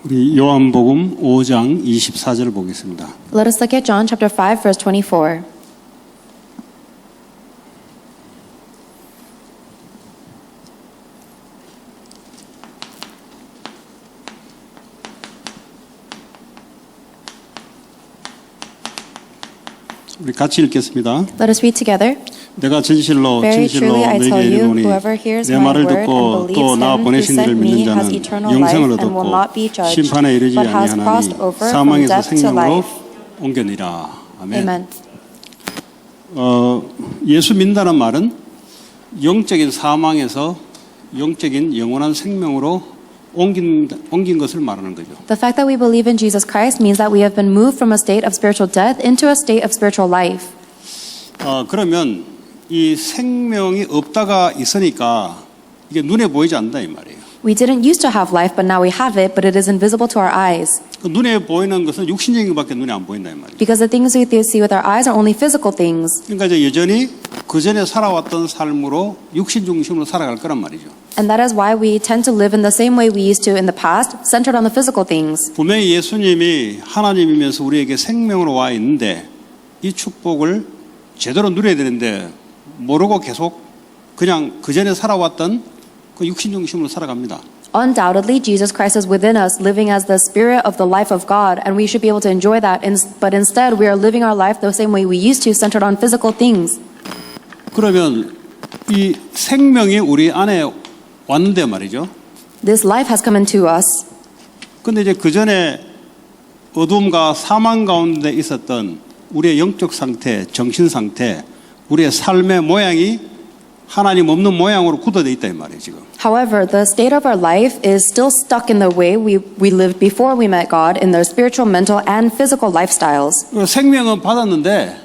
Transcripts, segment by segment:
우리 요한복음 5장 24절 보겠습니다. Let us look at John chapter 5 verse 24. 우리 같이 읽겠습니다. Let us read together. 내가 진실로 Very 진실로 truly I 너희에게 tell you, 이르노니 whoever hears 내 my 말을 word 듣고 and 또 believes 나 him who 보내신 이를 sent 믿는 me has 자는 eternal 영생을 life and will 얻었고 not be judged, 심판에 이르지 but has 아니하나니 crossed over from 사망에서 death to 생명으로 life. 옮겨니라. 아멘. Amen. 예수 믿는다는 말은 영적인 사망에서 영적인 영원한 생명으로 옮긴 것을 말하는 거죠. The fact that we believe in Jesus Christ means that we have been moved from a state of spiritual death into a state of spiritual life. 그러면 이 생명이 없다가 있으니까 이게 눈에 보이지 않는다 이 말이에요. We didn't used to have life, but now we have it, but it is invisible to our eyes. 눈에 보이는 것은 육신적인 것밖에 눈에 안 보인다 이 말이에요. Because the things we see with our eyes are only physical things. 그러니까 이제 여전히 그 전에 살아왔던 삶으로 육신 중심으로 살아갈 거란 말이죠. And that is why we tend to live in the same way we used to in the past, centered on the physical things. 분명히 예수님이 하나님이면서 우리에게 생명으로 와 있는데 이 축복을 제대로 누려야 되는데 모르고 계속 그냥 그 전에 살아왔던 그 육신 중심으로 살아갑니다. Undoubtedly, Jesus Christ is within us, living as the spirit of the life of God, and we should be able to enjoy that. But instead, we are living our life the same way we used to, centered on physical things. 그러면 이 생명이 우리 안에 왔는데 말이죠. This life has come into us. 근데 이제 그 전에 어둠과 사망 가운데 있었던 우리의 영적 상태, 정신 상태, 우리의 삶의 모양이 하나님 없는 모양으로 굳어져 있다 이 말이에요 지금. However, the state of our life is still stuck in the way we lived before we met God in their spiritual, mental, and physical lifestyles. 생명은 받았는데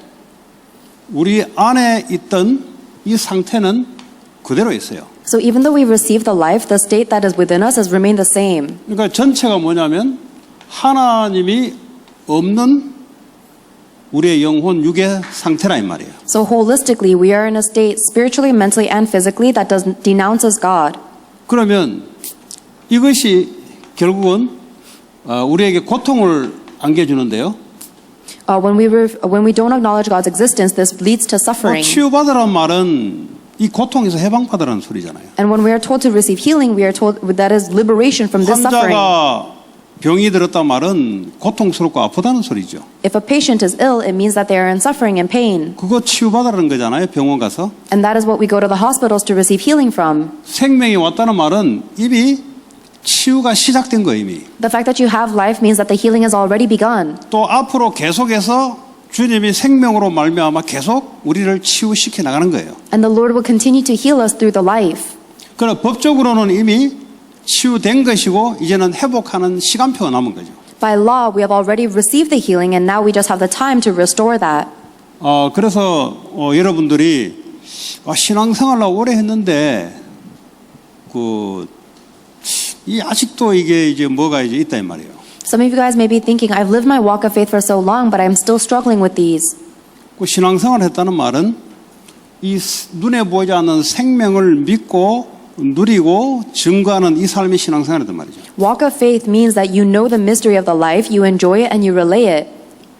우리 안에 있던 이 상태는 그대로 있어요. So even though we received the life, the state that is within us has remained the same. 그러니까 전체가 뭐냐면 하나님이 없는 우리의 영혼 육의 상태라 이 말이에요. So holistically, we are in a state spiritually, mentally, and physically that denounces God. 그러면 이것이 결국은 우리에게 고통을 안겨주는데요. When we don't acknowledge God's existence, this leads to suffering. 치유받으라는 말은 이 고통에서 해방받으라는 소리잖아요. And when we are told to receive healing, we are told that is liberation from this suffering. 환자가 병이 들었단 말은 고통스럽고 아프다는 소리죠. If a patient is ill, it means that they are in suffering and pain. 그거 치유받으라는 거잖아요. 병원 가서. And that is what we go to the hospitals to receive healing from. 생명이 왔다는 말은 이미 치유가 시작된 거예요. 이미. The fact that you have life means that the healing has already begun. 또 앞으로 계속해서 주님이 생명으로 말미암아 계속 우리를 치유시켜 나가는 거예요. And the Lord will continue to heal us through the life. 그러나 법적으로는 이미 치유된 것이고 이제는 회복하는 시간표가 남은 거죠. By law, we have already received the healing, and now we just have the time to restore that. 그래서 여러분들이 신앙생활을 오래 했는데 이 아직도 이게 이제 뭐가 이제 있다 이 말이에요. Some of you guys may be thinking, I've lived my walk of faith for so long, but I'm still struggling with these. 신앙생활을 했다는 말은 이 눈에 보이지 않는 생명을 믿고 누리고 증거하는 이 삶이 신앙생활이란 말이죠. Walk of faith means that you know the mystery of the life, you enjoy it, and you relay it.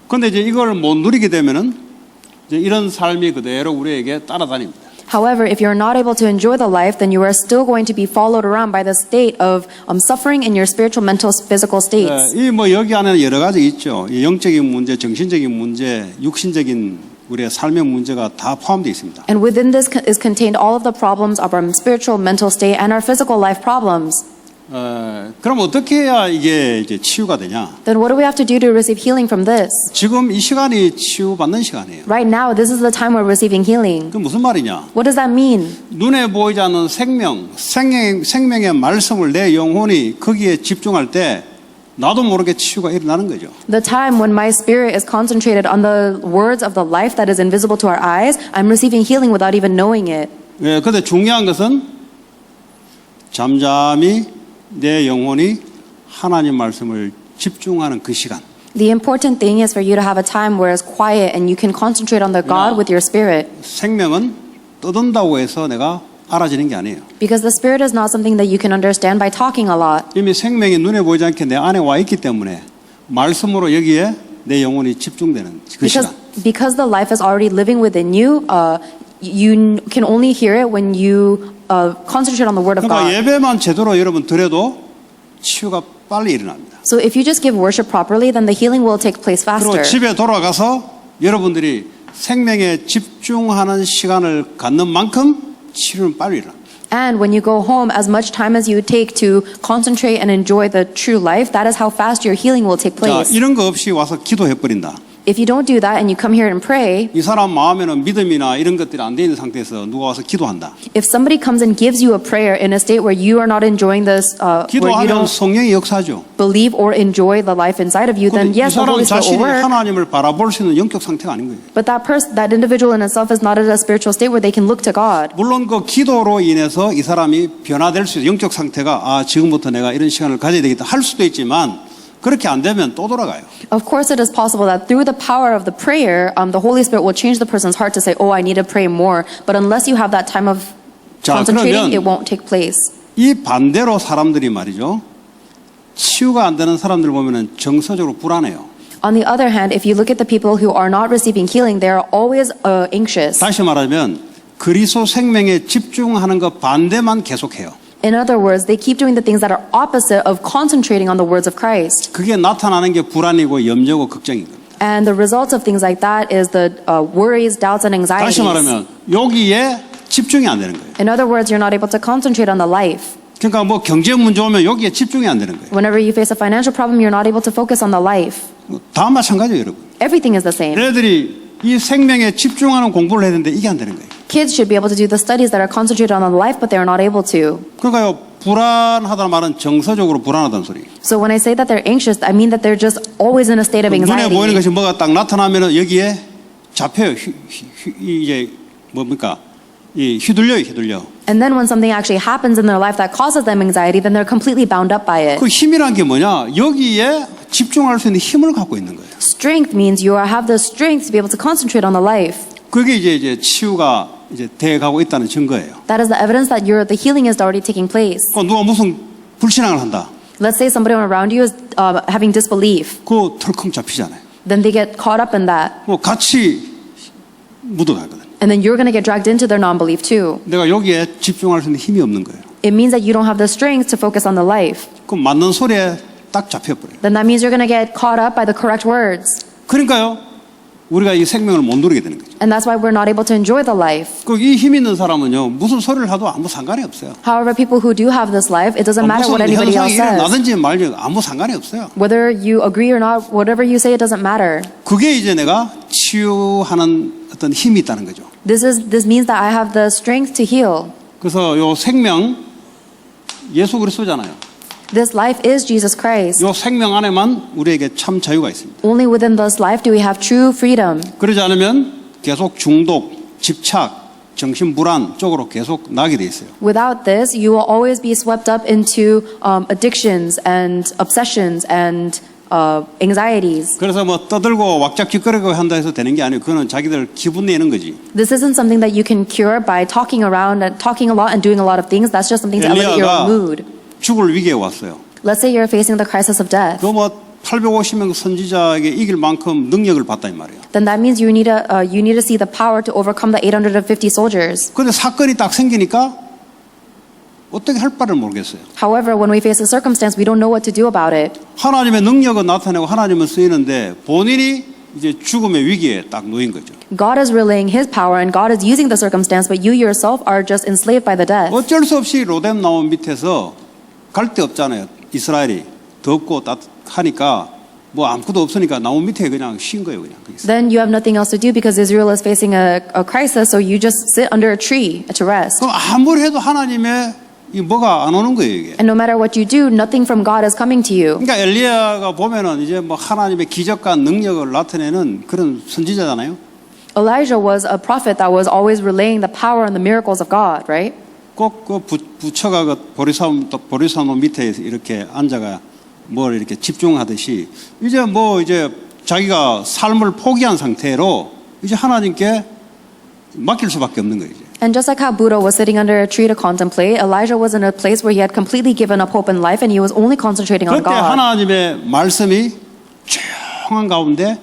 그런데 이제 이걸 못 누리게 되면은 이제 이런 삶이 그대로 우리에게 따라다닙니다. However, if you're not able to enjoy the life, then you are still going to be followed around by the state of suffering in your spiritual, mental, physical states. 이 여기 안에는 여러 가지 있죠. 영적인 문제, 정신적인 문제, 육신적인 우리의 삶의 문제가 다 포함되어 있습니다. And within this is contained all of the problems of our spiritual, mental state and our physical life problems. 그럼 어떻게 해야 이게 이제 치유가 되냐? Then what do we have to do to receive healing from this? 지금 이 시간이 치유받는 시간이에요. Right now, this is the time we're receiving healing. 그 무슨 말이냐? What does that mean? 눈에 보이지 않는 생명의 말씀을 내 영혼이 거기에 집중할 때 나도 모르게 치유가 일어나는 거죠. The time when my spirit is concentrated on the words of the life that is invisible to our eyes, I'm receiving healing without even knowing it. 근데 중요한 것은 잠잠히 내 영혼이 하나님 말씀을 집중하는 그 시간. The important thing is for you to have a time where it's quiet and you can concentrate on the God with your spirit. 생명은 떠든다고 해서 내가 알아지는 게 아니에요. Because the Spirit is not something that you can understand by talking a lot. 이미 생명이 눈에 보이지 않게 내 안에 와 있기 때문에 말씀으로 여기에 내 영혼이 집중되는 그 시간. Because the life is already living within you, you can only hear it when you concentrate on the Word of 그러니까 God. 예배만 제대로 여러분 드려도 치유가 빨리 일어납니다. So if you just give worship properly, then the healing will take place 그리고 faster. 집에 돌아가서 여러분들이 생명에 집중하는 시간을 갖는 만큼 치유는 빨리 일어납니다. And when you go home, as much time as you take to concentrate and enjoy the true life, that is how fast your healing will take 자, place. 이런 거 없이 와서 기도해버린다. If you don't do that and you come here and pray, 이 사람 마음에는 믿음이나 이런 것들이 안 돼 있는 상태에서 누가 와서 기도한다. if somebody comes and gives you a prayer in a state where you are not enjoying this, where you 기도하면 don't 성령이 역사하죠. believe or enjoy the life inside of you, then 근데 이 yes, the 사람 Holy Spirit 자신이 will work. 하나님을 바라볼 수 있는 영적 상태가 아닌 거예요. But that individual in itself is not at a spiritual state where they can look to God. 물론 그 기도로 인해서 이 사람이 변화될 수 있어요. 영적 상태가 지금부터 내가 이런 시간을 가져야 되겠다 할 수도 있지만 그렇게 안 되면 또 돌아가요. Of course, it is possible that through the power of the prayer, the Holy Spirit will change the person's heart to say, "Oh, I need to pray more." But unless you have that time of 자, concentrating, 그러면 it won't take place. 이 반대로 사람들이 말이죠. 치유가 안 되는 사람들 보면은 정서적으로 불안해요. On the other hand, if you look at the people who are not receiving healing, they are always anxious. 다시 말하면 그리스도 생명에 집중하는 것 반대만 계속해요. In other words, they keep doing the things that are opposite of concentrating on the words of Christ. 그게 나타나는 게 불안이고 염려고 걱정인 겁니다. And the results of things like that is the worries, doubts, and anxieties. 다시 말하면 여기에 집중이 안 되는 거예요. In other words, you're not able to concentrate on the life. 그러니까 뭐 경제 문제 오면 여기에 집중이 안 되는 거예요. Whenever you face a financial problem, you're not able to focus on the life. 다 마찬가지예요, 여러분. Everything is the same. 얘네들이 이 생명에 집중하는 공부를 해야 되는데 이게 안 되는 거예요. Kids should be able to do the studies that are concentrated on the life, but they are not able to. 그러니까요, 불안하다는 말은 정서적으로 불안하다는 소리. So when I say that they're anxious, I mean that they're just always in a state of 눈에 anxiety. 보이는 것이 뭐가 딱 나타나면 여기에 잡혀요. 이게 뭡니까? 휘둘려. And then when something actually happens in their life that causes them anxiety, then they're completely bound up by it. 그 힘이란 게 뭐냐? 여기에 집중할 수 있는 힘을 갖고 있는 거예요. Strength means you have the strength to be able to concentrate on the life. 그게 이제 치유가 이제 돼가고 있다는 증거예요. That is the evidence that the healing is already taking place. 그 누가 무슨 불신앙을 한다. Let's say somebody around you is having disbelief. 그 털컹 잡히잖아요. Then they get caught up in that. 뭐 같이 묻어가거든. And then you're going to get dragged into their non-belief too. 내가 여기에 집중할 수 있는 힘이 없는 거예요. It means that you don't have the strength to focus on the life. 그럼 맞는 소리에 딱 잡혀버려요. Then that means you're going to get caught up by the correct words. 그러니까요, 우리가 이 생명을 못 누리게 되는 거죠. And that's why we're not able to enjoy the life. 이 힘 있는 사람은요, 무슨 소리를 하도 아무 상관이 없어요. However, people who do have this life, it doesn't matter what 무슨 anybody else 현상이 says. 일어나든지 말든지 아무 상관이 없어요. Whether you agree or not, whatever you say, it doesn't matter. 그게 이제 내가 치유하는 어떤 힘이 있다는 거죠. This means that I have the strength to heal. 그래서 요 생명 예수 그리스도잖아요. This life is Jesus Christ. 요 생명 안에만 우리에게 참 자유가 있습니다. Only within this life do we have true freedom. 그러지 않으면 계속 중독, 집착, 정신 불안 쪽으로 계속 나게 돼 있어요. Without this, you will always be swept up into addictions and obsessions and anxieties. 그래서 뭐 떠들고 왁작지껄하고 한다 해서 되는 게 아니에요. 그거는 자기들 기분 내는 거지. This isn't something that you can cure by talking around and talking a lot and doing a lot of things. That's just something to elevate your 엘리야가 mood. 죽을 위기에 왔어요. Let's say you're facing the crisis of death. 그 850명 선지자에게 이길 만큼 능력을 받다 이 말이에요. Then that means you need to see the power to overcome the 850 soldiers. 그런데 사건이 딱 생기니까 어떻게 할 바를 모르겠어요. However, when we face a circumstance, we don't know what to do about it. 하나님의 능력은 나타내고 하나님은 쓰이는데 본인이 이제 죽음의 위기에 딱 놓인 거죠. God is relaying His power and God is using the circumstance, but you yourself are just enslaved by the death. 어쩔 수 없이 로뎀 나온 밑에서 갈 데 없잖아요. 이스라엘이 덥고 따뜻하니까 뭐 아무것도 없으니까 나무 밑에 그냥 쉰 거예요. 그냥. Then you have nothing else to do because Israel is facing a crisis, so you just sit under a tree to rest. 그럼 아무리 해도 하나님의 이 뭐가 안 오는 거예요. 이게. And no matter what you do, nothing from God is coming to you. 그러니까 엘리야가 보면은 이제 뭐 하나님의 기적과 능력을 나타내는 그런 선지자잖아요. Elijah was a prophet that was always relaying the power and the miracles of God, right? 꼭 그 부처가 그 보리사무 밑에 이렇게 앉아가 뭘 이렇게 집중하듯이 이제 자기가 삶을 포기한 상태로 이제 하나님께 맡길 수밖에 없는 거예요. 이제. And just like how Buddha was sitting under a tree to contemplate, Elijah was in a place where he had completely given up hope in life and he was only concentrating on 그때 God. 하나님의 말씀이 조용한 가운데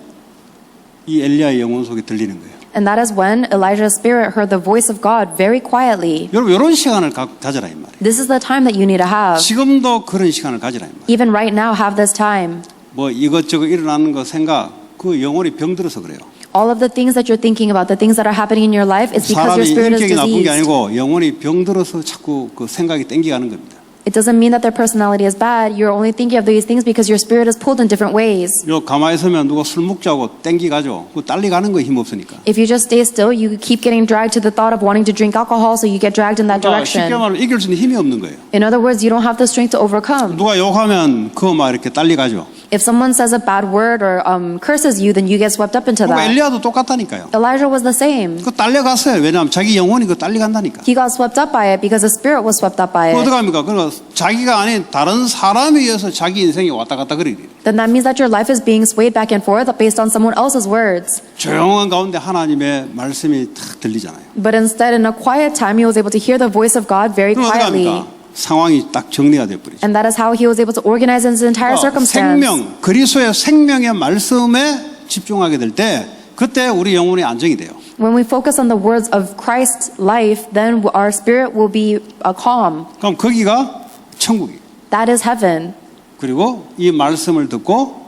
이 엘리야의 영혼 속에 들리는 거예요. And that is when Elijah's spirit heard the voice of God very quietly. 여러분 이런 시간을 가져라 이 말이에요. This is the time that you need to have. 지금도 그런 시간을 가지라 이 말이에요. Even right now, have this time. 뭐 이것저것 일어나는 거 생각 그 영혼이 병들어서 그래요. All of the things that you're thinking about, the things that are happening in your life, is because your 사람이 spirit is 인격이 나쁜 게 diseased. 아니고 영혼이 병들어서 자꾸 그 생각이 땡기가는 겁니다. It doesn't mean that their personality is bad. You're only thinking of these things because your spirit is pulled in different ways. 요 가만히 있으면 누가 술 먹자고 땡기가죠. 그 딸리 가는 거 힘 없으니까. If you just stay still, you keep getting dragged to the thought of wanting to drink alcohol, so you get dragged in that 그러니까 쉽게 direction. 말하면 이길 수 있는 힘이 없는 거예요. In other words, you don't have the strength to overcome. 누가 욕하면 그거 막 이렇게 딸리 가죠. If someone says a bad word or curses you, then you get swept up into 그러니까 that. 엘리야도 똑같다니까요. Elijah was the same. 그 딸려갔어요. 왜냐하면 자기 영혼이 그 딸리 간다니까. He got swept up by it because his spirit was swept up by 그 it. 어떡합니까? 그러니까 자기가 아닌 다른 사람에 의해서 자기 인생이 왔다 갔다 그러게 돼요. Then that means that your life is being swayed back and forth based on someone else's words. 조용한 가운데 하나님의 말씀이 탁 들리잖아요. But instead, in a quiet time, he was able to hear the voice of God very 그럼 quietly. 어떡합니까? 상황이 딱 정리가 돼버리죠. And that is how he was able to organize his entire circumstance. 생명, 그리스도의 생명의 말씀에 집중하게 될 때 그때 우리 영혼이 안정이 돼요. When we focus on the words of Christ's life, then our spirit will be calm. 그럼 거기가 천국이에요. That is heaven. 그리고 이 말씀을 듣고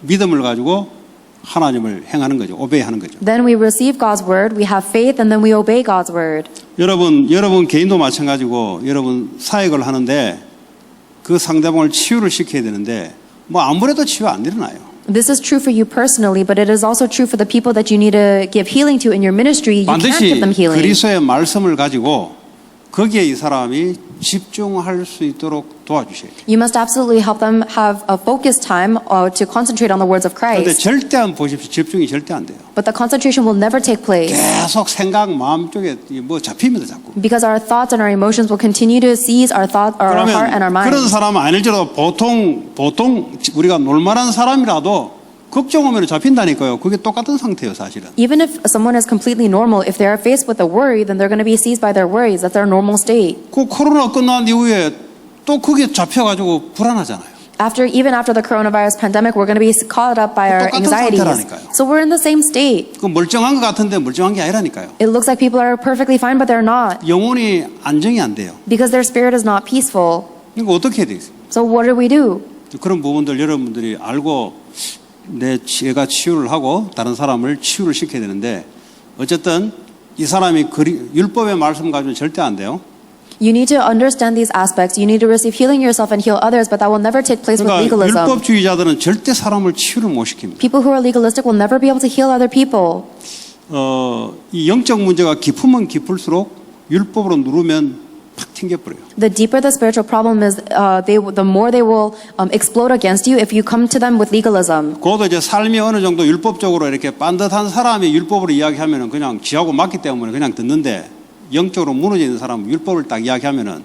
믿음을 가지고 하나님을 행하는 거죠. 오베이하는 거죠. Then we receive God's word, we have faith, and then we obey God's word. 여러분 개인도 마찬가지고 여러분 사역을 하는데 그 상대방을 치유를 시켜야 되는데 뭐 아무래도 치유 안 일어나요. This is true for you personally, but it is also true for the people that you need to give healing to in your ministry. You can't 반드시 give them healing. 그리스도의 말씀을 가지고 거기에 이 사람이 집중할 수 있도록 도와주셔야 돼요. You must absolutely help them have a focused time to concentrate on the words of 그런데 Christ. 절대 안 보십시오. 집중이 절대 안 돼요. But the concentration will never take place 계속 생각 마음 쪽에 뭐 잡힙니다 자꾸. because our thoughts and our emotions will continue to seize our thought, our heart, and our 그러면 그런 mind. 사람은 아닐지라도 보통 우리가 놀만한 사람이라도 걱정하면 잡힌다니까요. 그게 똑같은 상태예요, 사실은. Even if someone is completely normal, if they are faced with a worry, then they're going to be seized by their worries. That's their normal state. 그 코로나 끝난 이후에 또 그게 잡혀가지고 불안하잖아요. Even after the coronavirus pandemic, we're going to be caught up by our 똑같은 anxieties. 상태라니까요. So we're in the same state. 그 멀쩡한 것 같은데 멀쩡한 게 아니라니까요. It looks like people are perfectly fine, but they're not 영혼이 안정이 안 돼요. because their spirit is not peaceful. 이거 어떻게 해야 되겠어요? So what do we do? 그런 부분들 여러분들이 알고 제가 치유를 하고 다른 사람을 치유를 시켜야 되는데 어쨌든 이 사람이 율법의 말씀 가지고는 절대 안 돼요. You need to understand these aspects. You need to receive healing yourself and heal others, but that will never take place with 그러니까 legalism. 율법주의자들은 절대 사람을 치유를 못 시킵니다. People who are legalistic will never be able to heal other people. 이 영적 문제가 깊으면 깊을수록 율법으로 누르면 팍 튕겨버려요. The deeper the spiritual problem is, the more they will explode against you if you come to them with legalism. 그것도 이제 삶이 어느 정도 율법적으로 이렇게 반듯한 사람이 율법으로 이야기하면은 그냥 지하고 맞기 때문에 그냥 듣는데 영적으로 무너져 있는 사람은 율법을 딱 이야기하면은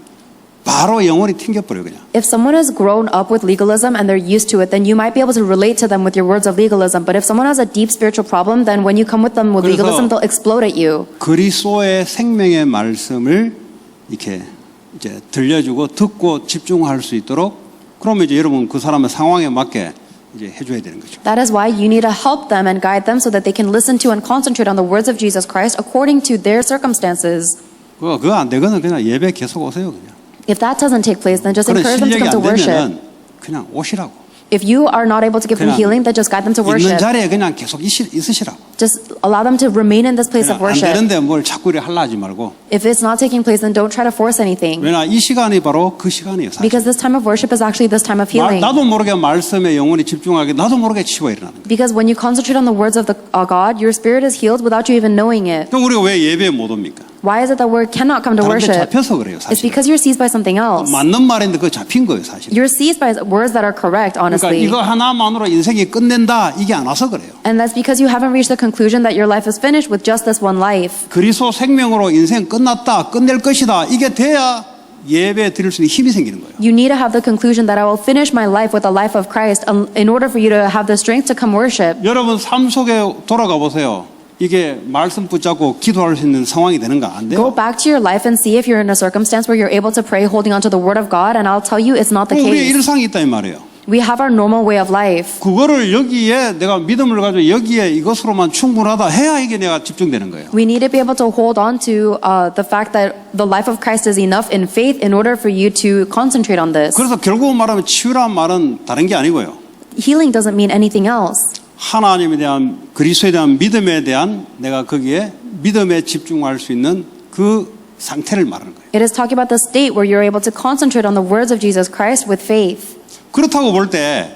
바로 영혼이 튕겨버려요 그냥. If someone has grown up with legalism and they're used to it, then you might be able to relate to them with your words of legalism. But if someone has a deep spiritual problem, then when you come with them with 그래서 legalism, they'll explode at you. 그리스도의 생명의 말씀을 이렇게 이제 들려주고 듣고 집중할 수 있도록 그러면 이제 여러분 그 사람의 상황에 맞게 이제 해줘야 되는 거죠. That is why you need to help them and guide them so that they can listen to and concentrate on the words of Jesus Christ according to their circumstances. 그거 안 되거든 그냥 예배 계속 오세요 그냥. If that doesn't take place, then just 그런 encourage them to 실력이 come to 안 worship. 되면은 그냥 오시라고. If you are not able to give them 그냥 healing, then just guide them to 있는 worship. 자리에 그냥 계속 있으시라고. Just allow them to remain in this place of 안 worship. 되는데 뭘 자꾸 이래 하려 하지 말고. If it's not taking place, then don't try to force anything. 왜냐 이 시간이 바로 그 시간이에요. 사실. Because this time of worship is actually this time of healing. 나도 모르게 말씀에 영혼이 집중하게 나도 모르게 치유가 일어나는 거예요. Because when you concentrate on the words of God, your spirit is healed without you even knowing it. 그럼 우리가 왜 예배에 못 옵니까? Why is it that we cannot come to 다른 데 worship? 잡혀서 그래요 It's 사실. because you're seized by something else. 맞는 말인데 그거 잡힌 거예요 사실. You're seized by words that are correct, 그러니까 honestly. 이거 하나만으로 인생이 끝낸다 이게 안 와서 그래요. And that's because you haven't reached the conclusion that your life is finished with just this one life. 그리스도 생명으로 인생 끝났다 끝낼 것이다 이게 돼야 예배 드릴 수 있는 힘이 생기는 거예요. You need to have the conclusion that I will finish my life with the life of Christ in order for you to have the strength to come worship. 여러분 삶 속에 돌아가 보세요. 이게 말씀 붙잡고 기도할 수 있는 상황이 되는가? 안 Go 돼요. back to your life and see if you're in a circumstance where you're able to pray holding on to the word of God, and I'll tell you it's not the 우리의 case. 일상이 있다 이 말이에요. We have our normal way of life. 그거를 여기에 내가 믿음을 가지고 여기에 이것으로만 충분하다 해야 이게 내가 집중되는 거예요. We need to be able to hold on to the fact that the life of Christ is enough in faith in order for you to concentrate on this. 그래서 결국은 말하면 치유란 말은 다른 게 아니고요. Healing doesn't mean anything else. 하나님에 대한 그리스도에 대한 믿음에 대한 내가 거기에 믿음에 집중할 수 있는 그 상태를 말하는 거예요. It is talking about the state where you're able to concentrate on the words of Jesus Christ with faith. 그렇다고 볼 때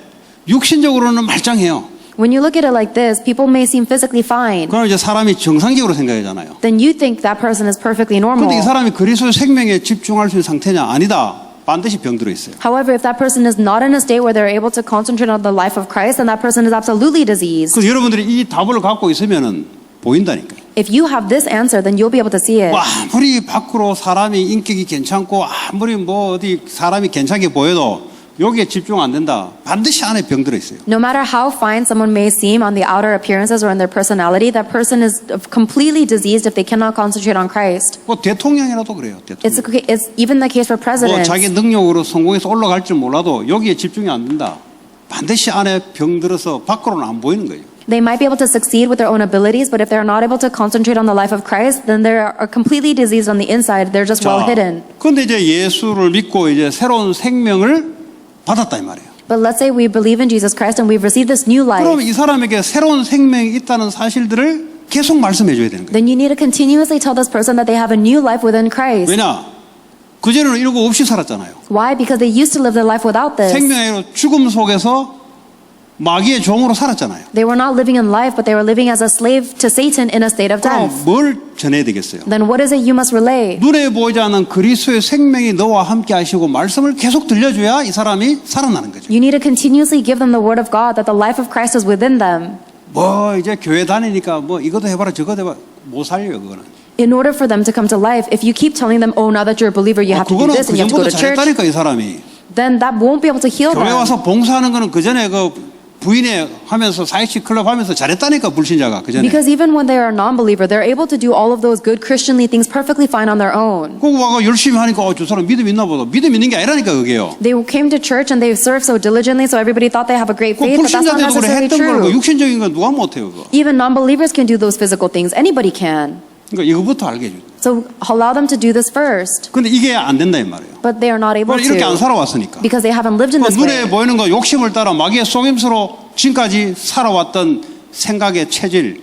육신적으로는 말짱해요. When you look at it like this, people may seem physically fine. 그럼 이제 사람이 정상적으로 생각하잖아요. Then you think that person is perfectly 그런데 이 normal. 사람이 그리스도의 생명에 집중할 수 있는 상태냐? 아니다. 반드시 병들어 있어요. However, if that person is not in a state where they're able to concentrate on the life of Christ, then that person is absolutely diseased. 그래서 여러분들이 이 답을 갖고 있으면은 보인다니까요. If you have this answer, then you'll be able to see it. 뭐 아무리 밖으로 사람이 인격이 괜찮고 아무리 뭐 어디 사람이 괜찮게 보여도 여기에 집중 안 된다. 반드시 안에 병들어 있어요. No matter how fine someone may seem on the outer appearances or in their personality, that person is completely diseased if they cannot concentrate on Christ. 뭐 대통령이라도 그래요. 대통령. It's even the case for 뭐 presidents. 자기 능력으로 성공해서 올라갈 줄 몰라도 여기에 집중이 안 된다. 반드시 안에 병들어서 밖으로는 안 보이는 거예요. They might be able to succeed with their own abilities, but if they're not able to concentrate on the life of Christ, then they are completely diseased on the inside. They're just well hidden. 그런데 이제 예수를 믿고 이제 새로운 생명을 받았다 이 말이에요. But let's say we believe in Jesus Christ and we've received this new life. 그럼 이 사람에게 새로운 생명이 있다는 사실들을 계속 말씀해 줘야 되는 거예요. Then you need to continuously tell this person that they have a new life within Christ. 왜냐? 그전에는 이런 거 없이 살았잖아요. Why? Because they used to live their life without this. 생명의 죽음 속에서 마귀의 종으로 살았잖아요. They were not living in life, but they were living as a slave to Satan in a state of 그럼 death. 뭘 전해야 되겠어요? Then what is it you must relay? 눈에 보이지 않는 그리스도의 생명이 너와 함께 하시고 말씀을 계속 들려줘야 이 사람이 살아나는 거죠. You need to continuously give them the word of God that the life of Christ is within them. 뭐 이제 교회 다니니까 뭐 이것도 해봐라 저것도 해봐라 못 살려요 그거는. In order for them to come to life, if you keep telling them, oh, now that you're a believer, you have to do 그거는 this 그 and you have to go 전부터 to church, 잘했다니까 이 사람이. then that won't be able to heal 교회 them. 와서 봉사하는 거는 그 전에 그 부인회 하면서 사이치 클럽 하면서 잘했다니까 불신자가 그 전에. Because even when they are a non-believer, they're able to do all of those good Christianly things perfectly fine on their own. 그거 와가 열심히 하니까 저 사람 믿음 있나 보다. 믿음 있는 게 아니라니까 그게요. They came to church and they served so diligently, so everybody thought they have a great 그 faith, but that's not 불신자들도 그래 necessarily 했던 걸 true. 육신적인 건 누가 못해요 그거. Even non-believers can do those physical things. Anybody can. 그러니까 이거부터 알게 해줘. So allow them to do this first. 근데 이게 안 된다 이 말이에요. But they are not able 이렇게 안 to 살아왔으니까. because they haven't lived in this 눈에 way. 보이는 거 욕심을 따라 마귀의 속임수로 지금까지 살아왔던 생각의 체질,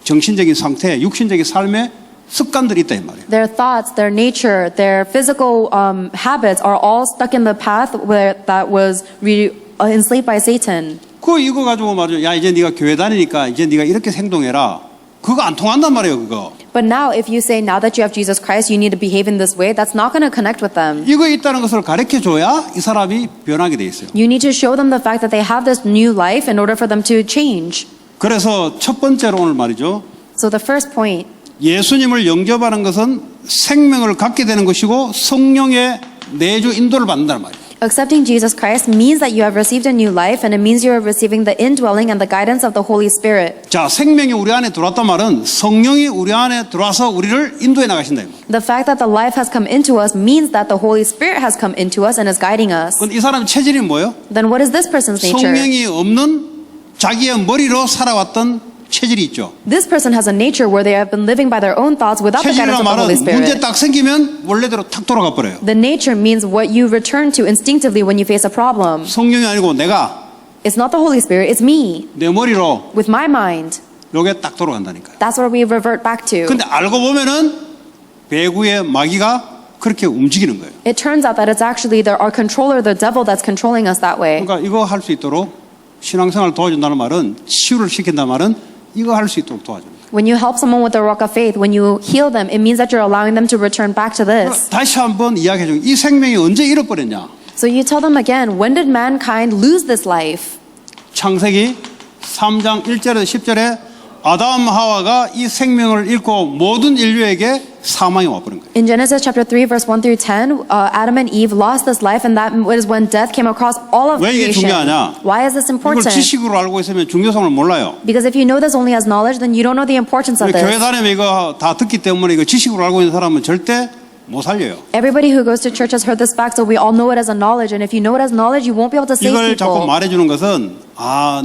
정신적인 상태, 육신적인 삶의 습관들이 있다 이 말이에요. Their thoughts, their nature, their physical habits are all stuck in the path where that was enslaved by Satan. 그 이거 가지고 말이죠. 야 이제 네가 교회 다니니까 이제 네가 이렇게 행동해라. 그거 안 통한단 말이에요 그거. But now, if you say now that you have Jesus Christ, you need to behave in this way, that's not going to connect with them. 이거 있다는 것을 가르쳐 줘야 이 사람이 변하게 돼 있어요. You need to show them the fact that they have this new life in order for them to change. 그래서 첫 번째로 오늘 말이죠. So the first point, 예수님을 영접하는 것은 생명을 갖게 되는 것이고 성령의 내주 인도를 받는다는 말이에요. accepting Jesus Christ means that you have received a new life, and it means you are receiving the indwelling and the guidance of the Holy Spirit. 자, 생명이 우리 안에 들어왔단 말은 성령이 우리 안에 들어와서 우리를 인도해 나가신다. The fact that the life has come into us means that the Holy Spirit has come into us and is guiding us. 그런데 이 사람 체질이 뭐예요? Then what is this person's nature? 성령이 없는 자기의 머리로 살아왔던 체질이 있죠. This person has a nature where they have been living by their own thoughts without the guidance 체질이란 of the Holy 말은 문제 Spirit. 딱 생기면 원래대로 탁 돌아가 버려요. The nature means what you return to instinctively when you face a problem. 성령이 아니고 내가 It's not the Holy Spirit, it's me, 내 머리로 with my mind. 요게 딱 돌아간다니까요. That's where we revert back to. 근데 알고 보면은 배구의 마귀가 그렇게 움직이는 거예요. It turns out that it's actually our controller, the devil, that's controlling us that way. 그러니까 이거 할 수 있도록 신앙생활을 도와준다는 말은 치유를 시킨다는 말은 이거 할 수 있도록 도와줍니다. When you help someone with the rock of faith, when you heal them, it means that you're allowing them to return back to this. 다시 한번 이야기해 줘. 이 생명이 언제 잃어버렸냐? So you tell them again, when did mankind lose this life? 창세기 3장 1절에서 10절에 아담 하와가 이 생명을 잃고 모든 인류에게 사망이 와버린 거예요. In Genesis chapter 3, verse 1 through 10, Adam and Eve lost this life, and that was when death came across all of 왜 이게 creation. 중요하냐? Why is this 이걸 important? 지식으로 알고 있으면 중요성을 몰라요. Because if you know this only as knowledge, then you don't know the importance of 교회 this. 다니면 이거 다 듣기 때문에 이거 지식으로 알고 있는 사람은 절대 못 살려요. Everybody who goes to church has heard this fact, so we all know it as a knowledge. And if you know it as knowledge, you won't be able to save 이걸 자꾸 people. 말해주는 것은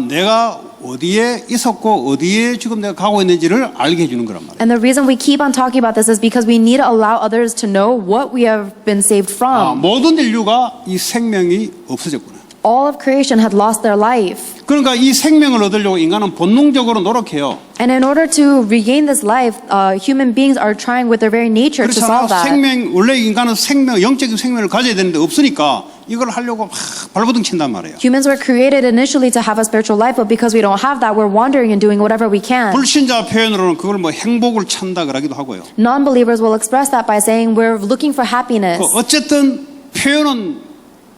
내가 어디에 있었고 어디에 지금 내가 가고 있는지를 알게 해주는 거란 말이에요. And the reason we keep on talking about this is because we need to allow others to know what we have been saved from. 모든 인류가 이 생명이 없어졌구나. All of creation had lost their life. 그러니까 이 생명을 얻으려고 인간은 본능적으로 노력해요. And in order to regain this life, human beings are trying with their very nature to 그렇잖아. solve that. 원래 인간은 영적인 생명을 가져야 되는데 없으니까 이걸 하려고 막 발버둥 친단 말이에요. Humans were created initially to have a spiritual life, but because we don't have that, we're wandering and doing whatever we can. 불신자 표현으로는 그걸 뭐 행복을 찾다 그러기도 하고요. Non-believers will express that by saying we're looking for happiness. 어쨌든 표현은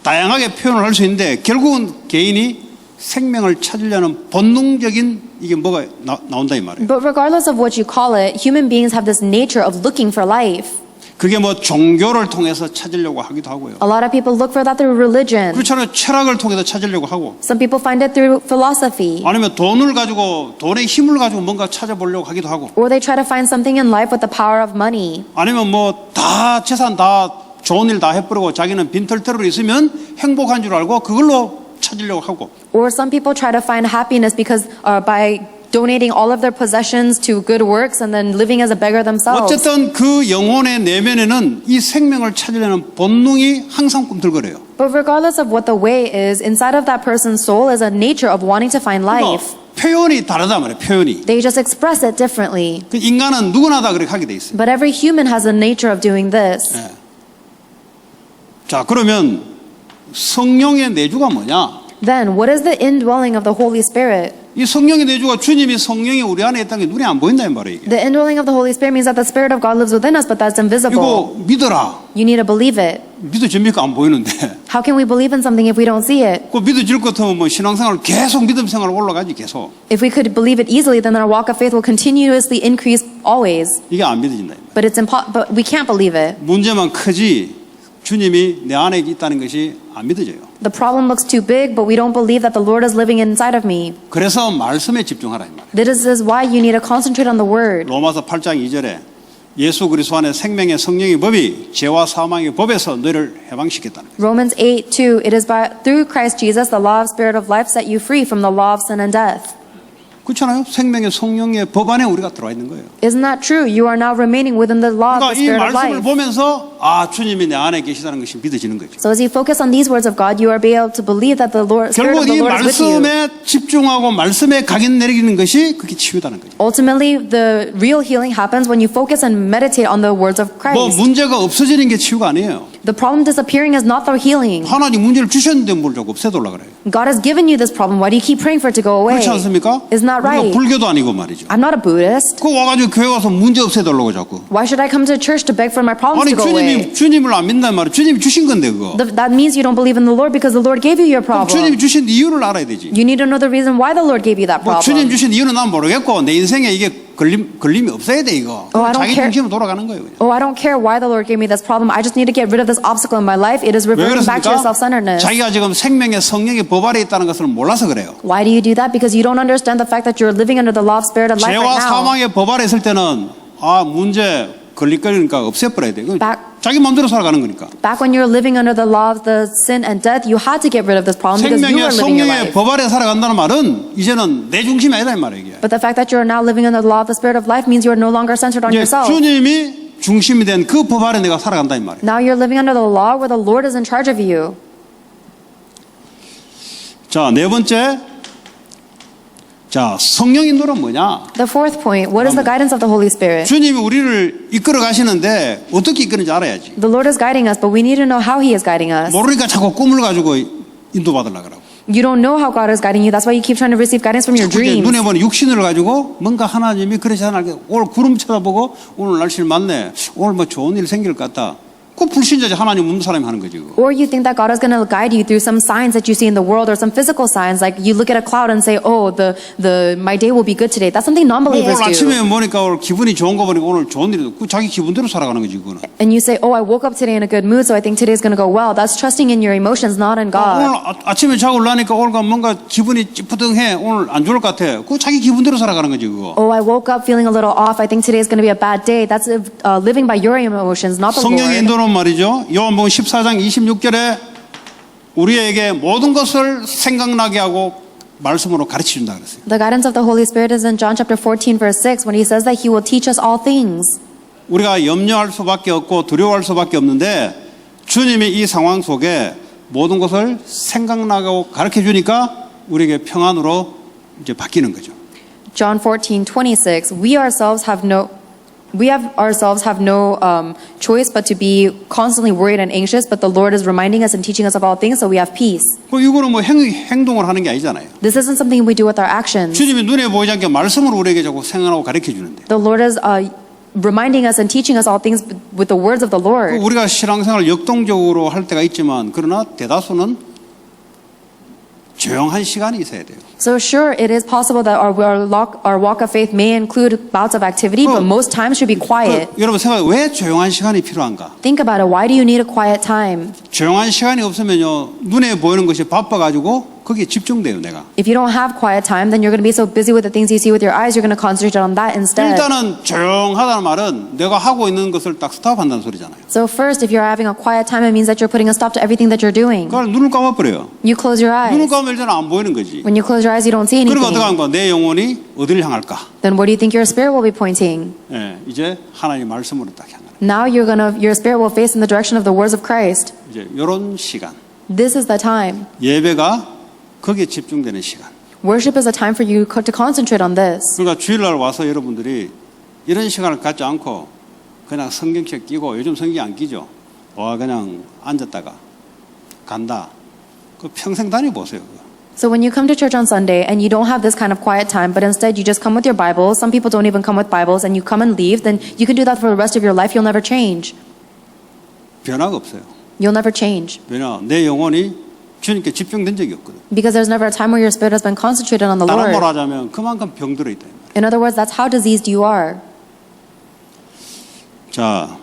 다양하게 표현을 할 수 있는데 결국은 개인이 생명을 찾으려는 본능적인 이게 뭐가 나온다 이 말이에요. But regardless of what you call it, human beings have this nature of looking for life. 그게 뭐 종교를 통해서 찾으려고 하기도 하고요. A lot of people look for that through religion. 그렇잖아요. 철학을 통해서 찾으려고 하고 Some people find it through philosophy. 아니면 돈을 가지고 돈의 힘을 가지고 뭔가 찾아보려고 하기도 하고 Or they try to find something in life with the power of money. 아니면 뭐 다 재산 다 좋은 일 다 해버리고 자기는 빈털터로 있으면 행복한 줄 알고 그걸로 찾으려고 하고 Or some people try to find happiness because by donating all of their possessions to good works and then living as a beggar themselves. 어쨌든 그 영혼의 내면에는 이 생명을 찾으려는 본능이 항상 꿈틀거려요. But regardless of what the way is, inside of that person's soul is a nature of wanting to find life. 표현이 다르단 말이에요. 표현이. They just express it differently. 그 인간은 누구나 다 그렇게 하게 돼 있어요. But every human has a nature of doing this. 자, 그러면 성령의 내주가 뭐냐? Then, what is the indwelling of the Holy Spirit? 이 성령의 내주가 주님이 성령이 우리 안에 있다는 게 눈에 안 보인다 이 말이에요. 이게. The indwelling of the Holy Spirit means that the Spirit of God lives within us, but that's invisible. 이거 믿어라. You need to believe it. 믿어집니까? 안 보이는데. How can we believe in something if we don't see it? 그 믿어질 것 같으면 뭐 신앙생활 계속 믿음 생활 올라가지 계속. If we could believe it easily, then our walk of faith will continuously increase always. 이게 안 믿어진다. 이 말이에요. But we can't believe it. 문제만 크지 주님이 내 안에 있다는 것이 안 믿어져요. The problem looks too big, but we don't believe that the Lord is living inside of me. 그래서 말씀에 집중하라 이 말이에요. This is why you need to concentrate on the Word. 로마서 8장 2절에 예수 그리스도 안에 생명의 성령의 법이 죄와 사망의 법에서 너를 해방시켰다는 거예요. Romans 8:2. It is through Christ Jesus, the law of Spirit of life set you free from the law of sin and death. 그렇잖아요. 생명의 성령의 법 안에 우리가 들어와 있는 거예요. Isn't that true? You are now remaining within the law of 그러니까 the 이 Spirit of 말씀을 life. 보면서 주님이 내 안에 계시다는 것이 믿어지는 거죠. So as you focus on these words of God, you are able to believe that the Spirit 결국 of the 이 Lord is with you. 말씀에 집중하고 말씀에 각인 내리는 것이 그게 치유다는 거죠. Ultimately, the real healing happens when you focus and meditate on the words of 뭐 Christ. 문제가 없어지는 게 치유가 아니에요. The problem disappearing is not the healing. 하나님 문제를 주셨는데 뭘 자꾸 없애달라 그래요. God has given you this problem. Why do you keep praying for it to go away? 그렇지 않습니까? Isn't that right? 우리가 불교도 아니고 말이죠. I'm not a Buddhist. 그 와가지고 교회 와서 문제 없애달라고 자꾸. Why should I come to church to beg for my problems 아니 to go away? 주님을 안 믿는단 말이에요. 주님이 주신 건데 그거. That means you don't believe in the Lord because the Lord gave you your 그럼 problem. 주님이 주신 이유를 알아야 되지. You need to know the reason why the Lord gave you that 뭐 주님 problem. 주신 이유는 난 모르겠고 내 인생에 이게 걸림이 없어야 돼 이거. I don't 자기 care. 중심으로 돌아가는 거예요. 그냥. Oh, I don't care why the Lord gave me this problem. I just need to get rid of this obstacle in my life. It is 왜 reverting back to your 그렇습니까? self-centeredness. 자기가 지금 생명의 성령의 법 아래 있다는 것을 몰라서 그래요. Why do you do that? Because you don't understand the fact that you're living under the law of spirit of life 죄와 right now. 사망의 법 아래 있을 때는 문제 걸릴거니까 없애버려야 돼. 자기 마음대로 살아가는 거니까. Back when you were living under the law of the sin and death, you had to get rid of this problem because you 생명의 were living your 성령의 life. 법 아래 살아간다는 말은 이제는 내 중심이 아니다 이 말이에요. 이게. But the fact that you are now living under the law of the spirit of life means you are no longer centered on 이제 yourself. 주님이 중심이 된 그 법 아래 내가 살아간다 이 말이에요. Now you're living under the law where the Lord is in charge of you. 자, 네 번째. 자, 성령 인도는 뭐냐? The fourth point, what is the guidance of the Holy Spirit? 주님이 우리를 이끌어 가시는데 어떻게 이끄는지 알아야지. The Lord is guiding us, but we need to know how He is guiding us. 모르니까 자꾸 꿈을 가지고 인도받으려고 그러고. You don't know how God is guiding you. That's why you keep trying to receive guidance from your 자꾸 이제 dreams. 눈에 보는 육신을 가지고 뭔가 하나님이 그러지 않을게 오늘 구름 쳐다보고 오늘 날씨 맞네. 오늘 뭐 좋은 일 생길 것 같다. 그 불신자지 하나님 없는 사람이 하는 거지. 그거. Or you think that God is going to guide you through some signs that you see in the world or some physical signs, like you look at a cloud and say, "Oh, my day will be good today." That's something non-believers 오늘 아침에 do. 보니까 오늘 기분이 좋은 거 보니까 오늘 좋은 일이 그 자기 기분대로 살아가는 거지 그거는. And you say, "Oh, I woke up today in a good mood, so I think today's going to go well." That's trusting in your emotions, not in 오늘 God. 아침에 자고 나니까 오늘 뭔가 기분이 찌뿌둥해 오늘 안 좋을 것 같아. 그 자기 기분대로 살아가는 거지 그거. Oh, I woke up feeling a little off. I think today's going to be a bad day. That's living by your emotions, not the 성령의 Lord. 인도는 말이죠. 요한복음 14장 26절에 우리에게 모든 것을 생각나게 하고 말씀으로 가르쳐 준다 그랬어요. The guidance of the Holy Spirit is in John chapter 14 verse 6 when he says that he will teach us all things. 우리가 염려할 수밖에 없고 두려워할 수밖에 없는데 주님이 이 상황 속에 모든 것을 생각나게 하고 가르쳐 주니까 우리에게 평안으로 이제 바뀌는 거죠. John 14:26 We ourselves have no choice but to be constantly worried and anxious, but the Lord is reminding us and teaching us of all things, so we have peace. 이거는 뭐 행동을 하는 게 아니잖아요. This isn't something we do with our actions. 주님이 눈에 보이지 않게 말씀으로 우리에게 자꾸 생각하고 가르쳐 주는데 The Lord is reminding us and teaching us all things with the words of the Lord. 우리가 신앙생활을 역동적으로 할 때가 있지만 그러나 대다수는 조용한 시간이 있어야 돼요. So sure, it is possible that our walk of faith may include bouts of activity, but most times should be quiet. 여러분 생각해 왜 조용한 시간이 필요한가? Think about it. Why do you need a quiet time? 조용한 시간이 없으면요 눈에 보이는 것이 바빠가지고 거기에 집중돼요 내가. If you don't have quiet time, then you're going to be so busy with the things you see with your eyes, you're going to concentrate on that instead. 일단은 조용하다는 말은 내가 하고 있는 것을 딱 스톱한다는 소리잖아요. So first, if you're having a quiet time, it means that you're putting a stop to everything that you're doing. 그러니까 눈을 감아버려요. You close your 눈을 eyes. 감으면 일단 안 보이는 거지. When you close your eyes, you don't see 그리고 어떻게 한 anything. 거야? 내 영혼이 어디를 향할까? Then where do you think your spirit will be pointing? 예, 이제 하나님 말씀으로 딱 향하는. Now your spirit will face in the direction of the words of Christ. 이제 이런 시간 This is the time. 예배가 거기에 집중되는 시간. Worship is a time for you to concentrate on this. 그러니까 주일날 와서 여러분들이 이런 시간을 갖지 않고 그냥 성경책 끼고 요즘 성경 안 끼죠. 와 그냥 앉았다가 간다. 그 평생 다녀보세요. So when you come to church on Sunday and you don't have this kind of quiet time, but instead you just come with your Bible, some people don't even come with Bibles, and you come and leave, then you can do that for the rest of your life. You'll never change. 변화가 없어요. You'll never change. 왜냐 내 영혼이 주님께 집중된 적이 없거든. Because there's never a time where your spirit has been concentrated on the 다른 말 Lord. 하자면 그만큼 병들어 있다. In other words, that's how diseased you are. 자,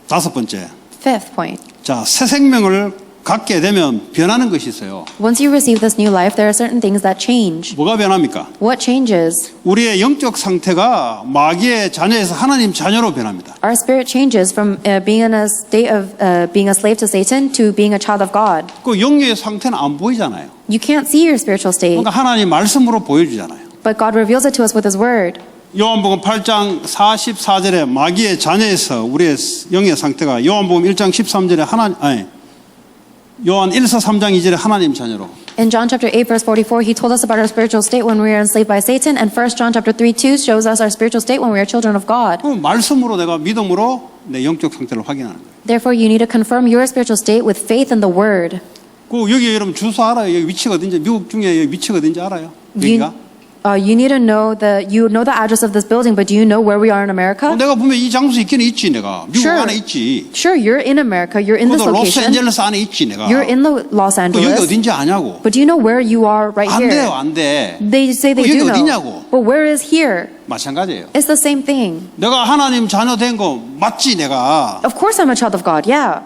다섯 번째. Fifth point. 자, 새 생명을 갖게 되면 변하는 것이 있어요. Once you receive this new life, there are certain things that change. 뭐가 변합니까? What changes? 우리의 영적 상태가 마귀의 자녀에서 하나님 자녀로 변합니다. Our spirit changes from being in a state of being a slave to Satan to being a child of God. 그 영의 상태는 안 보이잖아요. You can't see your spiritual state, 그러니까 하나님 말씀으로 보여주잖아요. but God reveals it to us with His Word. 요한복음 8장 44절에 마귀의 자녀에서 우리의 영의 상태가 요한복음 1장 13절에 요한 1서 3장 2절에 하나님 자녀로. In John chapter 8 verse 44, he told us about our spiritual state when we are enslaved by Satan, and 1 John chapter 3:2 shows us our spiritual state when we are children of God. 그 말씀으로 내가 믿음으로 내 영적 상태를 확인하는 거예요. Therefore, you need to confirm your spiritual state with faith in the Word. 그 여기 여러분 주소 알아요? 여기 위치가 어딘지 미국 중에 여기 위치가 어딘지 알아요? 여기가? You need to know the address of this building, but do you know where we are in America? 내가 보면 이 장소 있기는 있지 내가 미국 Sure. 안에 있지. Sure, you're in America. You're in this 그것도 location. 로스앤젤레스 안에 있지 내가. You're in the Los 여기 Angeles. 어딘지 아냐고. But do you know where you are right 안 돼요, here? 안 돼. They say they 여기 do know. 어디냐고. But where is here? 마찬가지예요. It's the same thing. 내가 하나님 자녀 된 거 맞지 내가. Of course I'm a child of God, yeah.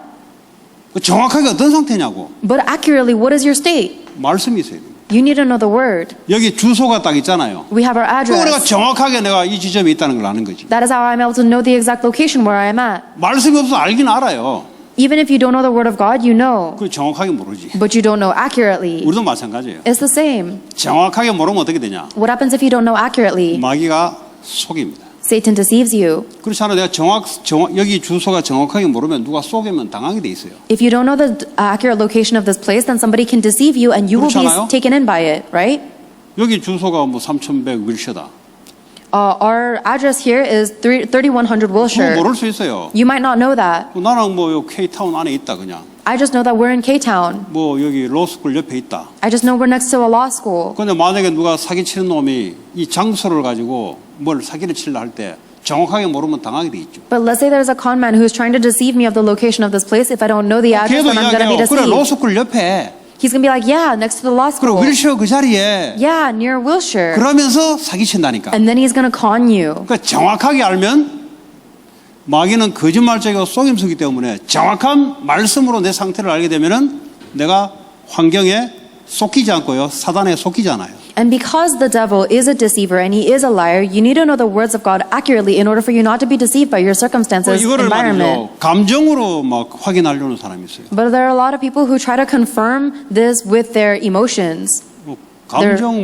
그 정확하게 어떤 상태냐고. But accurately, what is your state? 말씀이 있어야 돼요. You need to know the Word. 여기 주소가 딱 있잖아요. We have our 그 우리가 address. 정확하게 내가 이 지점에 있다는 걸 아는 거지. That is how I'm able to know the exact location where I am at. 말씀이 없어 알긴 알아요. Even if you don't know the Word of God, you know. 그 정확하게 모르지. But you don't know accurately. 우리도 마찬가지예요. It's the same. 정확하게 모르면 어떻게 되냐? What happens if you don't know accurately? 마귀가 속입니다. Satan deceives you. 그렇잖아. 내가 여기 주소가 정확하게 모르면 누가 속이면 당하게 돼 있어요. If you don't know the accurate location of this place, then somebody can deceive you and you will 그렇잖아요? be taken in by it, right? 여기 주소가 뭐 3100 윌셔다. Our address here is 3100 그거 Wilshire. 모를 수 있어요. You might not know that. 나는 뭐 요 K타운 안에 있다 그냥. I just know that we're in K-Town. 뭐 여기 로스쿨 옆에 있다. I just know we're next to a law school. 근데 만약에 누가 사기치는 놈이 이 장소를 가지고 뭘 사기를 치려 할 때 정확하게 모르면 당하게 돼 있죠. But let's say there's a con man who's trying to deceive me of the location of this place. If I don't know the address, 걔도 then I'm going to be 이야기해요. 그래 deceived. 로스쿨 옆에 He's going to be like, yeah, next to the law 그리고 school. 윌셔 그 자리에 Yeah, near Wilshire. 그러면서 사기친다니까. And then he's going to con you. 그러니까 정확하게 알면 마귀는 거짓말적이고 속임수기 때문에 정확한 말씀으로 내 상태를 알게 되면은 내가 환경에 속이지 않고요. 사단에 속이지 않아요. And because the devil is a deceiver and he is a liar, you need to know the words of God accurately in order for you not to be deceived by your circumstances, 이거를 environment. 말이죠. 감정으로 막 확인하려는 사람이 있어요. But there are a lot of people who try to confirm this with their emotions.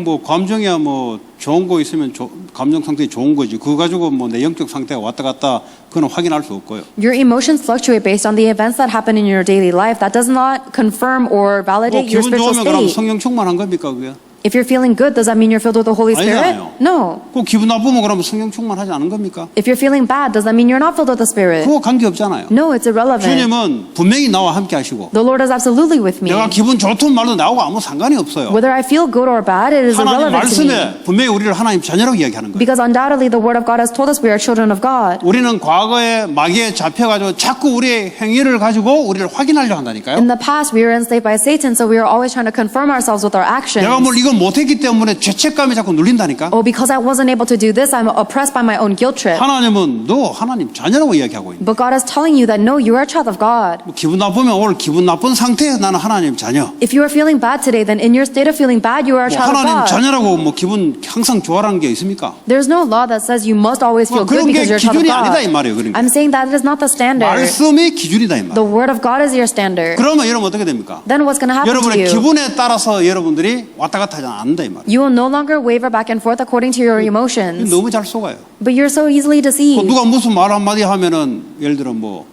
뭐 감정이야 뭐 좋은 거 있으면 감정 상태 좋은 거지. 그거 가지고 뭐 내 영적 상태가 왔다 갔다 그건 확인할 수 없고요. Your emotions fluctuate based on the events that happen in your daily life. That does not confirm or 뭐 validate your 기분 spiritual 좋으면 그럼 state. 성령 충만한 겁니까 그게? If you're feeling good, does that mean you're filled with the Holy Spirit? 아니잖아요. No. 그 기분 나쁘면 그러면 성령 충만하지 않은 겁니까? If you're feeling bad, does that mean you're not filled with the Spirit? 그거 관계 없잖아요. No, it's irrelevant. 주님은 분명히 나와 함께 하시고 The Lord is absolutely with me. 내가 기분 좋든 말든 나하고 아무 상관이 없어요. Whether I feel good or bad, it is 하나님 irrelevant to me. 말씀에 분명히 우리를 하나님 자녀라고 이야기하는 거예요. Because undoubtedly the Word of God has told us we are children of God. 우리는 과거에 마귀에 잡혀가지고 자꾸 우리의 행위를 가지고 우리를 확인하려 한다니까요. In the past, we were enslaved by Satan, so we were always trying to confirm ourselves with our actions. 내가 뭘 이걸 못했기 때문에 죄책감이 자꾸 눌린다니까. Oh, because I wasn't able to do this, I'm oppressed by my own guilt trip. 하나님은 너 하나님 자녀라고 이야기하고 있는. But God is telling you that no, you are a child of God. 뭐 기분 나쁘면 오늘 기분 나쁜 상태에 나는 하나님 자녀. If you are feeling bad today, then in your state of feeling bad, you are a 뭐 child of 하나님 God. 자녀라고 뭐 기분 항상 좋아라는 게 있습니까? There's no law that says you must always feel good 그런 게 because you're a child of 기준이 아니다 이 God. 말이에요. 그러니까 I'm saying that is not the standard. 말씀이 기준이다 이 말. The Word of God is your standard. 그러면 여러분 어떻게 됩니까? Then what's going to happen to 여러분의 you? 기분에 따라서 여러분들이 왔다 갔다 하지 않는다 이 말. You will no longer waver back and forth according to your emotions. 너무 잘 속아요. But you're so easily 그 deceived. 누가 무슨 말 한마디 하면은 예를 들어 뭐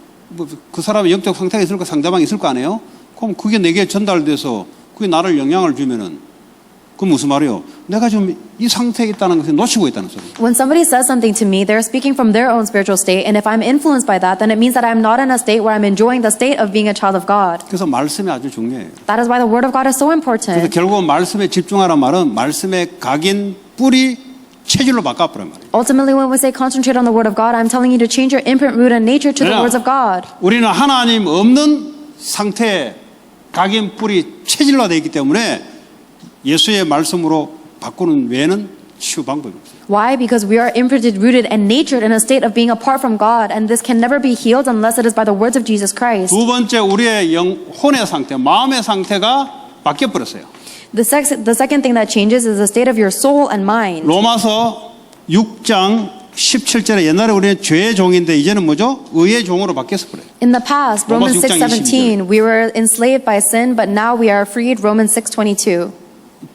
그 사람의 영적 상태가 있을 거 상대방이 있을 거 아니에요? 그럼 그게 내게 전달돼서 그게 나를 영향을 주면은 그 무슨 말이에요? 내가 지금 이 상태에 있다는 것을 놓치고 있다는 소리. When somebody says something to me, they're speaking from their own spiritual state, and if I'm influenced by that, then it means that I'm not in a state where I'm enjoying the state of being a child of God. 그래서 말씀이 아주 중요해요. That is why the Word of God is so 그래서 important. 결국은 말씀에 집중하란 말은 말씀의 각인 뿌리 체질로 바꿔버란 말이에요. Ultimately, when we say concentrate on the Word of God, I'm telling you to change your imprint, root, and nature to the 왜냐? words of God. 우리는 하나님 없는 상태에 각인 뿌리 체질로 되어 있기 때문에 예수의 말씀으로 바꾸는 외에는 치유 방법이 없어요. Why? Because we are imprinted, rooted, and natured in a state of being apart from God, and this can never be healed unless it is by the words of Jesus Christ. 두 번째 우리의 영혼의 상태, 마음의 상태가 바뀌어 버렸어요. The second thing that changes is the state of your soul and mind. 로마서 6장 17절에 옛날에 우리는 죄의 종인데 이제는 뭐죠? 의의 종으로 바뀌어서 그래요. In the past, 로마서 Romans 6:17, we were enslaved by sin, but now we are freed. Romans 6:22.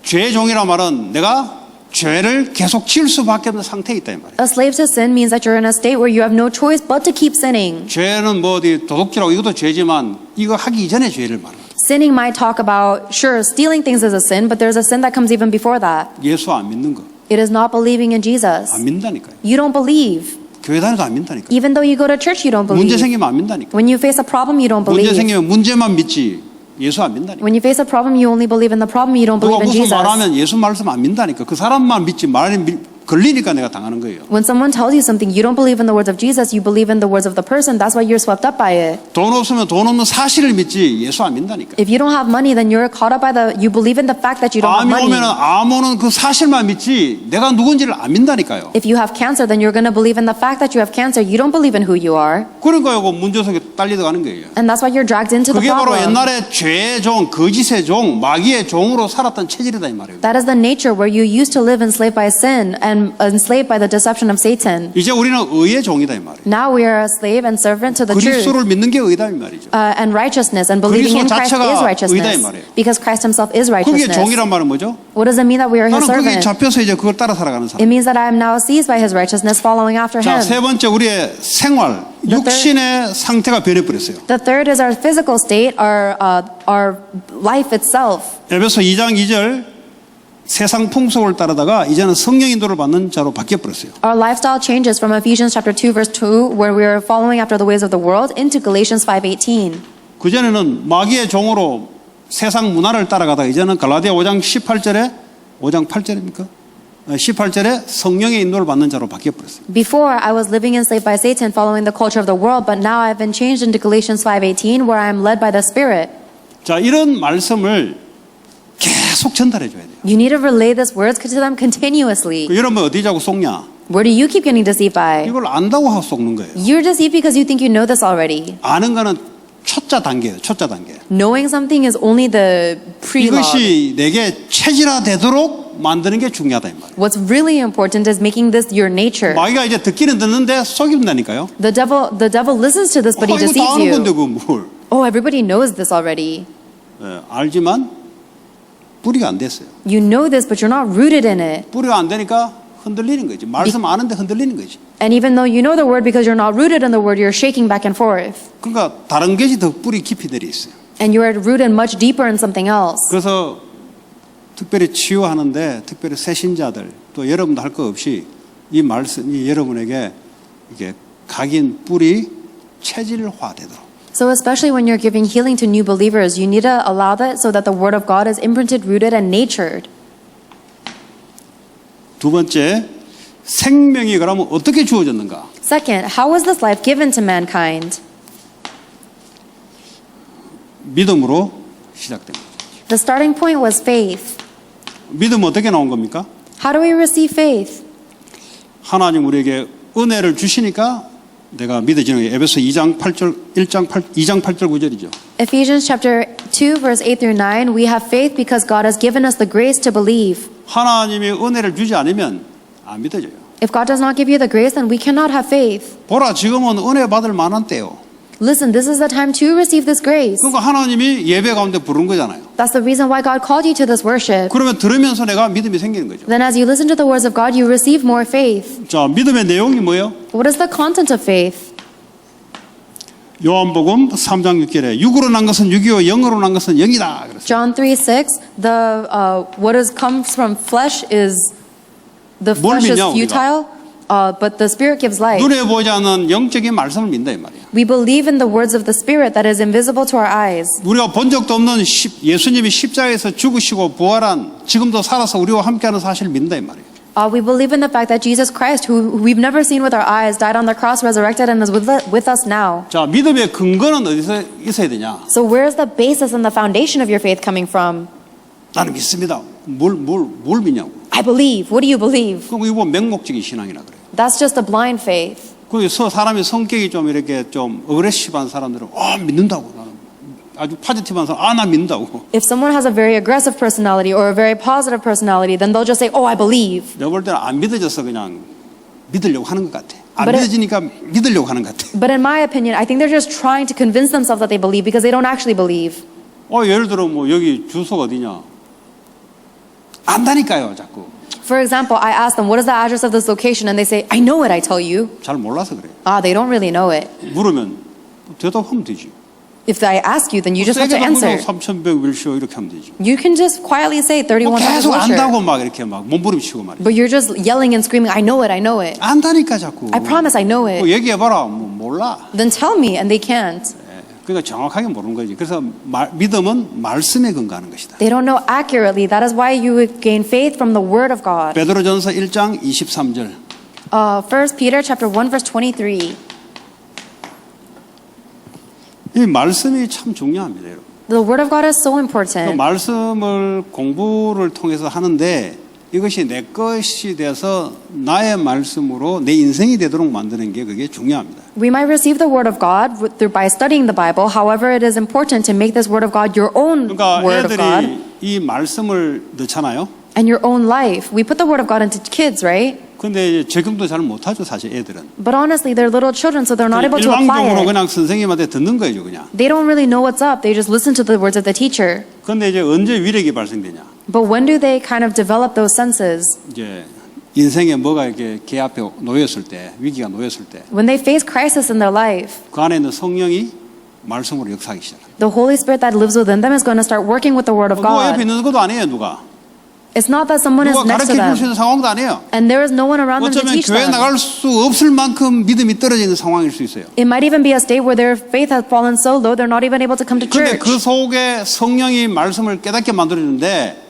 죄의 종이라 말은 내가 죄를 계속 지을 수밖에 없는 상태에 있다 이 말이에요. A slave to sin means that you're in a state where you have no choice but to keep sinning. 죄는 뭐 어디 도둑질하고 이것도 죄지만 이거 하기 이전의 죄를 말해요. Sinning might talk about, sure, stealing things is a sin, but there's a sin that comes even before that. 예수 안 믿는 거. It is not believing in Jesus. 안 믿는다니까요. You don't believe. 교회 다녀도 안 믿는다니까요. Even though you go to church, you don't 문제 believe. 생기면 안 믿는다니까요. When you face a problem, you don't 문제 believe. 생기면 문제만 믿지 예수 안 믿는다니까요. When you face a problem, you only believe in the problem, you don't 누가 believe in 무슨 Jesus. 말하면 예수 말씀 안 믿는다니까. 그 사람만 믿지 말이 걸리니까 내가 당하는 거예요. When someone tells you something, you don't believe in the words of Jesus, you believe in the words of the person. That's why you're swept up by it. 돈 없으면 돈 없는 사실을 믿지 예수 안 믿는다니까. If you don't have money, then you're caught up by you believe in the fact that you don't have 암이 money. 오면은 암 오는 그 사실만 믿지 내가 누군지를 안 믿는다니까요. If you have cancer, then you're going to believe in the fact that you have cancer. You don't believe in who you are. 그러니까 이거 문제 속에 딸리다 가는 거예요. And that's why you're dragged into the 그게 바로 problem. 옛날에 죄의 종, 거짓의 종, 마귀의 종으로 살았던 체질이다 이 말이에요. That is the nature where you used to live enslaved by sin and enslaved by the deception of Satan. 이제 우리는 의의 종이다 이 말이에요. Now we are a slave and servant to the truth. 그리스도를 믿는 게 의다 이 말이죠. And righteousness and believing in 그리스도 Christ 자체가 is 의다 이 righteousness. 말이에요. Because Christ himself is 그게 righteousness. 종이란 말은 뭐죠? What does it mean that we are his 나는 거기에 servant? 잡혀서 이제 그걸 따라 살아가는 It 사람. means that I am now seized by his righteousness, following after 자, him. 세 번째 우리의 생활, The third- 육신의 상태가 변해버렸어요. The third is our physical state, our life itself. 에베소 2장 2절 세상 풍속을 따르다가 이제는 성령 인도를 받는 자로 바뀌어버렸어요. Our lifestyle changes from Ephesians chapter 2 verse 2 where we are following after the ways of the world into Galatians 5:18. 그전에는 마귀의 종으로 세상 문화를 따라가다가 이제는 갈라디아 5장 18절에 5장 8절입니까? 18절에 성령의 인도를 받는 자로 바뀌어버렸어요. Before, I was living enslaved by Satan, following the culture of the world, but now I've been changed into Galatians 5:18, where I am led by the Spirit. 자, 이런 말씀을 계속 전달해 줘야 돼요. You need to relay these words to them continuously. 여러분 어디 자꾸 속냐? Where do you keep getting deceived by? 이걸 안다고 하고 속는 거예요. You're deceived because you think you know this already. 아는 거는 초짜 단계예요. 초짜 단계. Knowing something is only the prelogue. 이것이 내게 체질화되도록 만드는 게 중요하다 이 말이에요. What's really important is making this your nature. 마귀가 이제 듣기는 듣는데 속인다니까요. The devil listens to this, but he 이거 다 deceives 아는 건데 you. 그 뭘? Oh, everybody knows this already. 알지만 뿌리가 안 됐어요. You know this, but you're not rooted in it. 뿌리가 안 되니까 흔들리는 거지. 말씀 아는데 흔들리는 거지. And even though you know the word, because you're not rooted in the word, you're shaking back and forth. 그러니까 다른 것이 더 뿌리 깊이 들어 있어요. And you are rooted much deeper in something else. 그래서 특별히 치유하는데 특별히 새신자들 또 여러분도 할 거 없이 이 말씀이 여러분에게 이게 각인 뿌리 체질화되도록. So especially when you're giving healing to new believers, you need to allow that so that the word of God is imprinted, rooted, and natured. 두 번째, 생명이 그러면 어떻게 주어졌는가? Second, how was this life given to mankind? 믿음으로 시작됩니다. The starting point was faith. 믿음은 어떻게 나온 겁니까? How do we receive faith? 하나님 우리에게 은혜를 주시니까 내가 믿어지는 게 에베소 2장 8절 2장 8절 9절이죠. Ephesians chapter 2 verse 8 through 9, we have faith because God has given us the grace to believe. 하나님이 은혜를 주지 않으면 안 믿어져요. If God does not give you the grace, then we cannot have faith. 보라 지금은 은혜 받을 만한 때요. Listen, this is the time to receive this grace. 그러니까 하나님이 예배 가운데 부른 거잖아요. That's the reason why God called you to this worship. 그러면 들으면서 내가 믿음이 생기는 거죠. Then as you listen to the words of God, you receive more faith. 자, 믿음의 내용이 뭐예요? What is the content of faith? 요한복음 3장 6절에 육으로 난 것은 육이요 영으로 난 것은 영이다. 그랬어요. John 3:6, what comes from flesh is the 뭘 flesh is 믿냐, 우리가? futile, but the Spirit gives life. 눈에 보이지 않는 영적인 말씀을 믿는다 이 말이에요. We believe in the words of the Spirit that is invisible to our eyes. 우리가 본 적도 없는 예수님이 십자가에서 죽으시고 부활한 지금도 살아서 우리와 함께하는 사실을 믿는다 이 말이에요. We believe in the fact that Jesus Christ, who we've never seen with our eyes, died on the cross, resurrected, and is with us now. 자, 믿음의 근거는 어디서 있어야 되냐? So where is the basis and the foundation of your faith coming from? 나는 믿습니다. 뭘 믿냐고. I believe. What do you believe? 그럼 이거 맹목적인 신앙이라 그래요. That's just a blind faith. 그래서 사람이 성격이 좀 이렇게 좀 어그레시브한 사람들은 믿는다고 나는 아주 파지티브한 사람 나 믿는다고. If someone has a very aggressive personality or a very positive personality, then they'll just say, "Oh, I believe." 내가 볼 때는 안 믿어져서 그냥 믿으려고 하는 것 같아. 안 But 믿어지니까 믿으려고 하는 것 같아. But in my opinion, I think they're just trying to convince themselves that they believe because they don't actually believe. 예를 들어 뭐 여기 주소가 어디냐? 안다니까요, 자꾸. For example, I ask them, "What is the address of this location?" And they say, "I know it, I tell you." 잘 몰라서 그래요. They don't really know it. 물으면 대답하면 되지. If I ask you, then you just have to 세게 answer. 3,100 윌쇼 이렇게 하면 되지. You can just quietly say 31 계속 Wilshire. 안다고 막 이렇게 막 몸부림치고 말이야. But you're just yelling and screaming, "I know it, I know it." 안다니까 자꾸. I promise I know it. 얘기해봐라. 몰라. Then tell me, and they can't. 그러니까 정확하게 모르는 거지. 그래서 믿음은 말씀에 근거하는 것이다. They don't know accurately. That is why you would gain faith from the Word of God. 베드로전서 1장 23절. 1 Peter chapter 1 verse 23. 이 말씀이 참 중요합니다, 여러분. The Word of God is so 그 important. 말씀을 공부를 통해서 하는데 이것이 내 것이 돼서 나의 말씀으로 내 인생이 되도록 만드는 게 그게 중요합니다. We might receive the Word of God by studying the Bible. However, it is important to make this Word of God your own 그러니까 Word of God 애들이 이 말씀을 넣잖아요. and your own life. We put the Word of God into kids, right? 근데 적용도 잘 못하죠, 사실 애들은. But honestly, they're little children, so they're not able to apply 일방적으로 it. 그냥 선생님한테 듣는 거죠, 그냥. They don't really know what's up. They just listen to the words of the teacher. 근데 이제 언제 위력이 발생되냐? But when do they kind of develop those senses? 이제 인생에 뭐가 이렇게 개 앞에 놓였을 때, 위기가 놓였을 때, When they face crisis in their life, 그 안에 있는 성령이 말씀으로 역사하기 시작합니다. the Holy Spirit that lives within them is going to start working with the Word of 누가 옆에 God. 있는 것도 아니에요, 누가. It's not that someone is 누가 next to 가르쳐 줄 수 them, 있는 상황도 아니에요. and there is no one around them to 어쩌면 teach 교회 them. 나갈 수 없을 만큼 믿음이 떨어져 있는 상황일 수 있어요. It might even be a state where their faith has fallen so low they're not even able to come to 그런데 church. 그 속에 성령이 말씀을 깨닫게 만들어주는데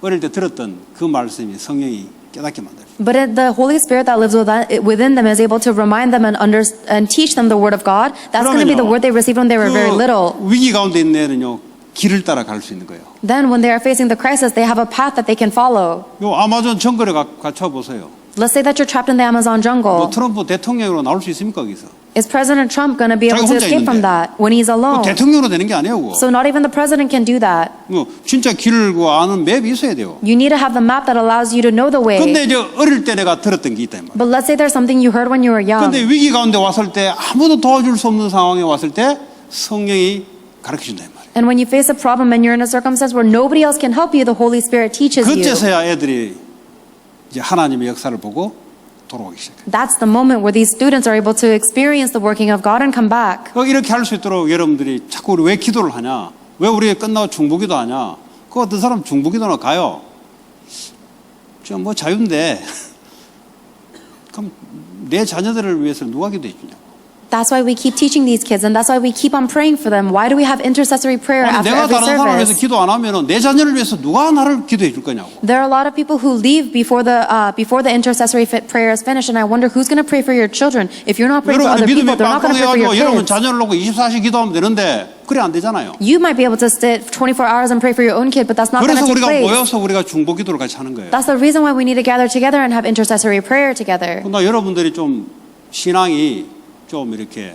어릴 때 들었던 그 말씀이 성령이 깨닫게 만들어요. But the Holy Spirit that lives within them is able to remind them and teach them the Word of God. That's going to be the word they received when they were very little. 위기 가운데 있는 애는요, 길을 따라 갈 수 있는 거예요. Then when they are facing the crisis, they have a path that they can follow. 요 아마존 정글에 갇혀 보세요. Let's say that you're trapped in the Amazon 뭐 jungle. 트럼프 대통령으로 나올 수 있습니까 거기서? Is President Trump going to be able 자기 to 혼자 escape from 있는데. that when he's alone? 대통령으로 되는 게 아니에요. 그거. So not even the president can do that. 뭐 진짜 길을 그 아는 맵이 있어야 돼요. You need to have the map that allows you to know the way. 근데 이제 어릴 때 내가 들었던 게 있다 이 말이에요. But let's say there's something you heard when you were young. 근데 위기 가운데 왔을 때 아무도 도와줄 수 없는 상황에 왔을 때 성령이 가르쳐 준다 이 말이에요. And when you face a problem and you're in a circumstance where nobody else can help you, the Holy Spirit teaches you. 그때서야 애들이 이제 하나님의 역사를 보고 돌아오기 시작해요. That's the moment where these students are able to experience the working of God and come back. 이렇게 할 수 있도록 여러분들이 자꾸 우리 왜 기도를 하냐? 왜 우리 끝나고 중보기도 하냐? 그 어떤 사람 중보기도나 가요. 좀 뭐 자유인데 그럼 내 자녀들을 위해서 누가 기도해 주냐고. That's why we keep teaching these kids, and that's why we keep on praying for them. Why do we have intercessory prayer 아니, after 내가 every 다른 사람을 위해서 service? 기도 안 하면은 내 자녀를 위해서 누가 나를 기도해 줄 거냐고. There are a lot of people who leave before the intercessory prayer is finished, and I wonder who's going to pray for your children. If you're not praying for other 여러분이 people, 믿음이 they're not going to pray for your 빵빵해가지고 여러분 kids. 자녀를 놓고 24시 기도하면 되는데 그래 안 되잖아요. You might be able to sit 24 hours and pray for your own kid, but that's not going to 그래서 take 우리가 place. 모여서 우리가 중보기도를 같이 하는 거예요. That's the reason why we need to gather together and have intercessory prayer together. 나 여러분들이 좀 신앙이 좀 이렇게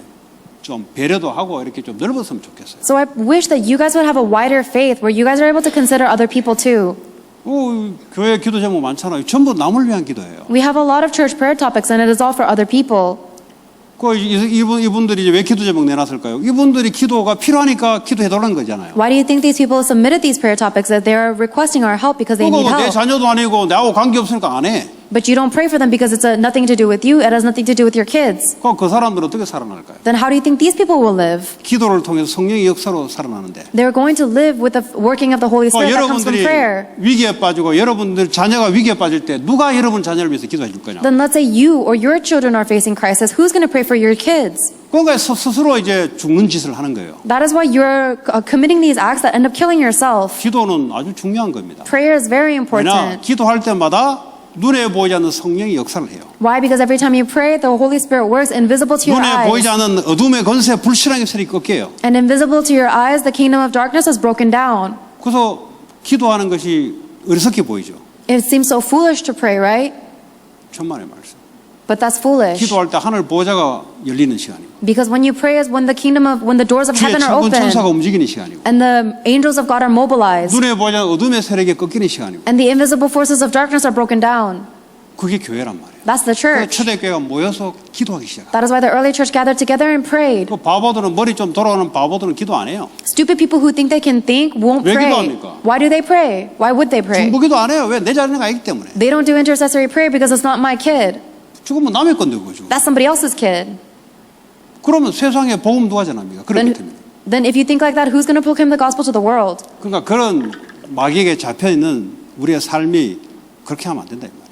좀 배려도 하고 이렇게 좀 넓었으면 좋겠어요. So I wish that you guys would have a wider faith where you guys are able to consider other people too. 교회 기도 제목 많잖아요. 전부 남을 위한 기도예요. We have a lot of church prayer topics and it is all for other people. 이분들이 이제 왜 기도 제목 내놨을까요? 이분들이 기도가 필요하니까 기도해달라는 거잖아요. Why do you think these people submitted these prayer topics? That they are requesting our help because they need 내 help. 자녀도 아니고 나하고 관계 없으니까 안 해. But you don't pray for them because it's nothing to do with you. It has nothing to do with your kids. 그 사람들은 어떻게 살아날까요? Then how do you think these people will live? 기도를 통해서 성령의 역사로 살아나는데. They're going to live with the working of the Holy Spirit that comes from 여러분들이 prayer. 위기에 빠지고 여러분들 자녀가 위기에 빠질 때 누가 여러분 자녀를 위해서 기도해 줄 거냐? Then let's say you or your children are facing crisis. Who's going to pray for your kids? 그러니까 스스로 이제 죽는 짓을 하는 거예요. That is why you're committing these acts that end up killing yourself. 기도는 아주 중요한 겁니다. Prayer is very 왜냐 important. 기도할 때마다 눈에 보이지 않는 성령의 역사를 해요. Why? Because every time you pray, the Holy Spirit works invisible to your 눈에 보이지 eyes. 않는 어둠의 권세 불신앙의 세력이 꺾여요. And invisible to your eyes, the kingdom of darkness is broken down. 그래서 기도하는 것이 어리석게 보이죠. It seems so foolish to pray, right? 천만의 말씀. But that's foolish. 기도할 때 하늘 보좌가 열리는 시간이고 Because when you pray is when the doors of 주의 heaven are 천군 천사가 open 움직이는 시간이고 and the angels of God are mobilized 눈에 보이지 않는 어둠의 세력이 꺾이는 시간이고 and the invisible forces of darkness are broken down. 그게 교회란 말이에요. That's the 그래서 church. 초대교회가 모여서 기도하기 시작해요. That is why the early church gathered together and prayed. 그 바보들은 머리 좀 돌아오는 바보들은 기도 안 해요. Stupid people who think they can think won't 왜 pray. 기도합니까? Why do they pray? Why would they pray? 중보기도 안 해요. 왜? 내 자녀가 아니기 때문에. They don't do intercessory prayer because it's not my kid. 죽으면 남의 건데 그거 죽으면. That's somebody else's kid. 그러면 세상에 복음 누가 전합니까? 그렇기 때문에. Then if you think like that, who's going to proclaim the gospel to the world? 그러니까 그런 마귀에게 잡혀 있는 우리의 삶이 그렇게 하면 안 된다 이 말이에요.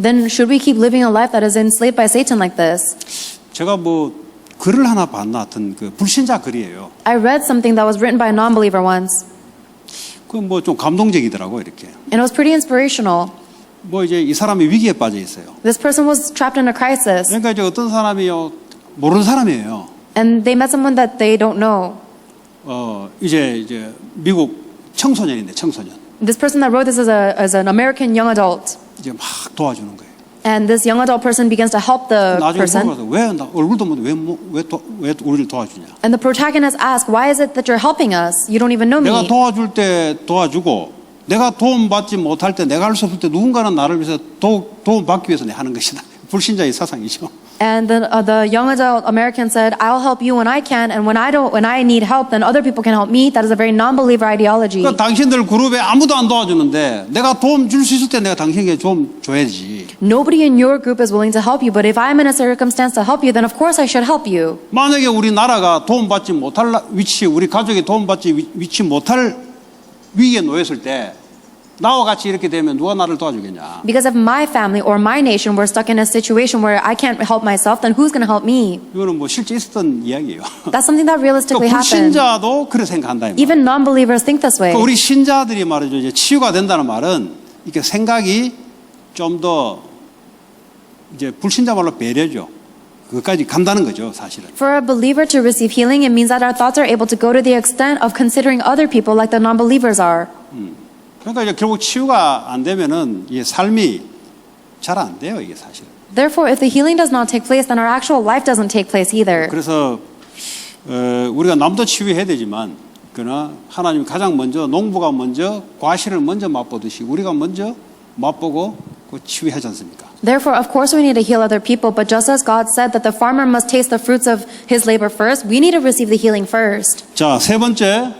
Then should we keep living a life that is enslaved by Satan like this? 제가 뭐 글을 하나 봤나 하여튼 그 불신자 글이에요. I read something that was written by a non-believer once, 그 뭐 좀 감동적이더라고 이렇게. and it was pretty inspirational. 뭐 이제 이 사람이 위기에 빠져 있어요. This person was trapped in a crisis, 그러니까 이제 어떤 사람이요 모르는 사람이에요. and they met someone that they don't know. 이제 미국 청소년인데 청소년 This person that wrote this is an American young adult, 이제 막 도와주는 거예요. and this young adult person begins to help the 나중에 person. 물어봐서 왜 나 얼굴도 모르는데 왜 우리를 도와주냐? And the protagonist asks, "Why is it that you're helping us? You don't even know 내가 me." 도와줄 때 도와주고 내가 도움 받지 못할 때 내가 할 수 없을 때 누군가는 나를 위해서 도움 받기 위해서 내가 하는 것이다. 불신자의 사상이죠. And the young adult American said, "I'll help you when I can, and when I need help, then other people can help me." That is a very non-believer ideology. 그러니까 당신들 그룹에 아무도 안 도와주는데 내가 도움 줄 수 있을 때 내가 당신에게 좀 줘야지. Nobody in your group is willing to help you, but if I'm in a circumstance to help you, then of course I should help you. 만약에 우리 나라가 도움받지 못할 위치, 우리 가족이 도움받지 위치 못할 위기에 놓였을 때 나와 같이 이렇게 되면 누가 나를 도와주겠냐? Because if my family or my nation were stuck in a situation where I can't help myself, then who's going to help me? 이거는 뭐 실제 있었던 이야기예요. That's something that 또 realistically happened. 불신자도 그렇게 생각한다. 이 말. Even non-believers think this way. 우리 신자들이 말이죠. 이제 치유가 된다는 말은 이렇게 생각이 좀 더 이제 불신자 말로 배려죠. 그것까지 간다는 거죠, 사실은. For a believer to receive healing, it means that our thoughts are able to go to the extent of considering other people like the non-believers are. 그러니까 이제 결국 치유가 안 되면은 이 삶이 잘 안 돼요, 이게 사실은. Therefore, if the healing does not take place, then our actual life doesn't take place either. 그래서 우리가 남도 치유해야 되지만 그러나 하나님이 가장 먼저 농부가 먼저 과실을 먼저 맛보듯이 우리가 먼저 맛보고 그 치유하지 않습니까? Therefore, of course, we need to heal other people, but just as God said that the farmer must taste the fruits of his labor first, we need to receive the healing first. 자, 세 번째,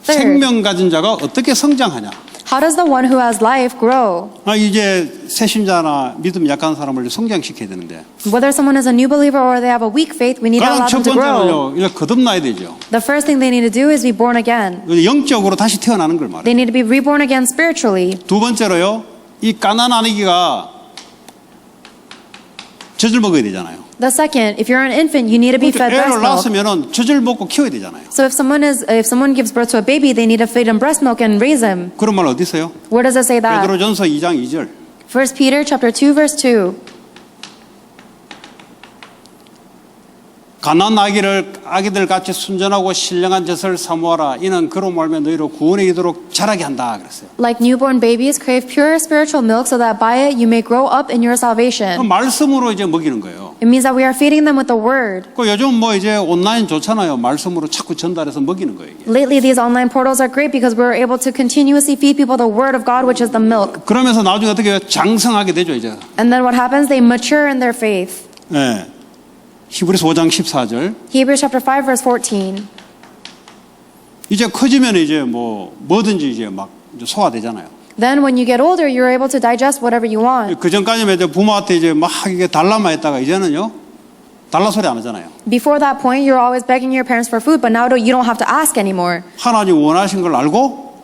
Third. 생명 가진 자가 어떻게 성장하냐? How does the one who has life grow? 이제 새신자나 믿음 약한 사람을 성장시켜야 되는데 Whether someone is a new believer or they have a weak faith, we need to 가장 allow 첫 them to grow. 번째는요, 이거 거듭나야 되죠. The first thing they need to do is be born again. 영적으로 다시 태어나는 걸 말해요. They need to be reborn again spiritually. 두 번째로요, 이 가난아기가 젖을 먹어야 되잖아요. The second, if you're an infant, you need to be fed breast 애를 milk. 낳았으면은 젖을 먹고 키워야 되잖아요. So if someone gives birth to a baby, they need to feed him breast milk and raise him. 그런 말 어디 있어요? Where does it say that? 베드로전서 2장 2절. 1 Peter chapter 2 verse 2. 가난 아기들 같이 순전하고 신령한 젖을 사모하라. 이는 그로 말며 너희로 구원에 이르도록 자라게 한다 그랬어요. Like newborn babies, crave pure spiritual milk so that by it you may grow up in your 그 salvation. 말씀으로 이제 먹이는 거예요. It means that we are feeding them with the word. 그 요즘 뭐 이제 온라인 좋잖아요. 말씀으로 자꾸 전달해서 먹이는 거예요. 이게. Lately, these online portals are great because we're able to continuously feed people the word of God, which is the milk. 그러면서 나중에 어떻게 해요? 장성하게 되죠 이제. And then what happens? They mature in their faith. 네. 히브리서 5장 14절. Hebrews chapter 5 verse 14. 이제 커지면 이제 뭐든지 이제 막 이제 소화되잖아요. Then when you get older, you're able to digest whatever you want. 그 전까지면 이제 부모한테 이제 막 이게 달라만 했다가 이제는요 달라 소리 안 하잖아요. Before that point, you're always begging your parents for food, but now you don't have to ask anymore. 하나님 원하신 걸 알고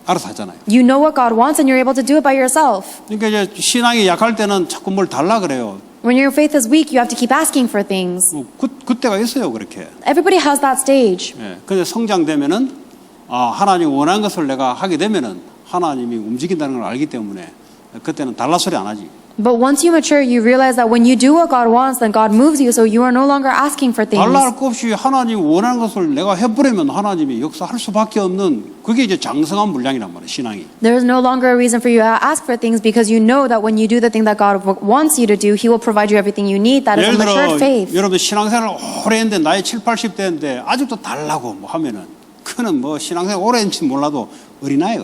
알아서 하잖아요. You know what God wants and you're able to do it by yourself. 그러니까 이제 신앙이 약할 때는 자꾸 뭘 달라 그래요. When your faith is weak, you have to keep asking for things. 그때가 있어요 그렇게. Everybody has that stage. 예. 근데 성장되면은 하나님 원하는 것을 내가 하게 되면은 하나님이 움직인다는 걸 알기 때문에 그때는 달라 소리 안 하지. But once you mature, you realize that when you do what God wants, then God moves you, so you are no longer asking for things. 달라 할 것 없이 하나님 원하는 것을 내가 해버리면 하나님이 역사할 수밖에 없는 그게 이제 장성한 물량이란 말이에요 신앙이. There is no longer a reason for you to ask for things because you know that when you do the thing that God wants you to do, He will provide you everything you need. That is a 예를 matured 들어 faith. 여러분 신앙생활 오래 했는데 나이 7, 80대인데 아직도 달라고 뭐 하면은 그는 뭐 신앙생활 오래 했는지 몰라도 어린아이.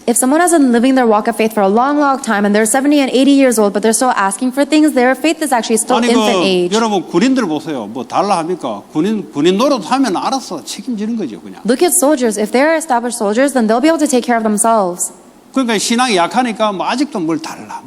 If someone has been living their walk of faith for a long, long time and they're 70 and 80 years old, but they're still asking for things, their faith is actually still 아니 infant age. 여러분 군인들 보세요. 뭐 달라 합니까? 군인 노릇 하면 알아서 책임지는 거죠 그냥. Look at soldiers. If they're established soldiers, then they'll be able to take care of themselves. 그러니까 신앙이 약하니까 뭐 아직도 뭘 달라.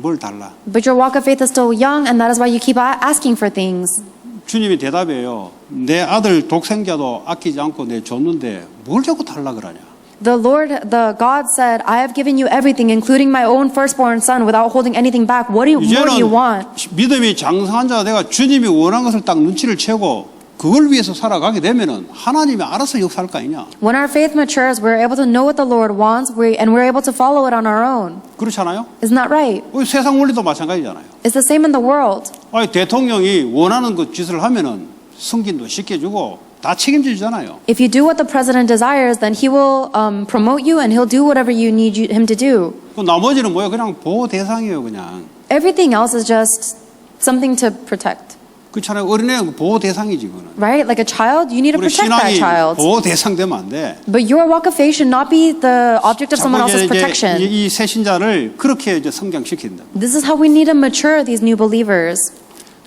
But your walk of faith is still young, and that is why you keep asking for things. 주님이 대답해요. 내 아들 독생자도 아끼지 않고 내 줬는데 뭘 자꾸 달라 그러냐. The God said, I have given you everything, including my own firstborn son, without holding anything back. What more do you want? 믿음이 장성한 자가 내가 주님이 원하는 것을 딱 눈치를 채고 그걸 위해서 살아가게 되면은 하나님이 알아서 역사할 거 아니냐. When our faith matures, we're able to know what the Lord wants, and we're able to follow it on our own. 그렇잖아요? Isn't that right? 세상 원리도 마찬가지잖아요. It's the same in the world. 대통령이 원하는 그 짓을 하면은 승진도 쉽게 주고 다 책임지잖아요. If you do what the president desires, then he will promote you and he'll do whatever you need him to do. 그 나머지는 뭐야? 그냥 보호 대상이에요, 그냥. Everything else is just something to protect. 그렇잖아요. 어린애는 보호 대상이지 그거는. Right? Like a child, you need to 우리 protect that 신앙이 child. 보호 대상 되면 안 돼. But your walk of faith should not be the object of someone else's protection. 이 새신자를 그렇게 이제 성장시킨다. This is how we need to mature these new believers.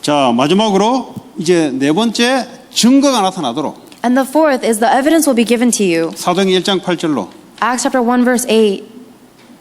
자, 마지막으로 이제 네 번째 증거가 나타나도록. And the fourth is the evidence will be given to you. 사도행전 1장 8절로 Acts chapter 1 verse 8.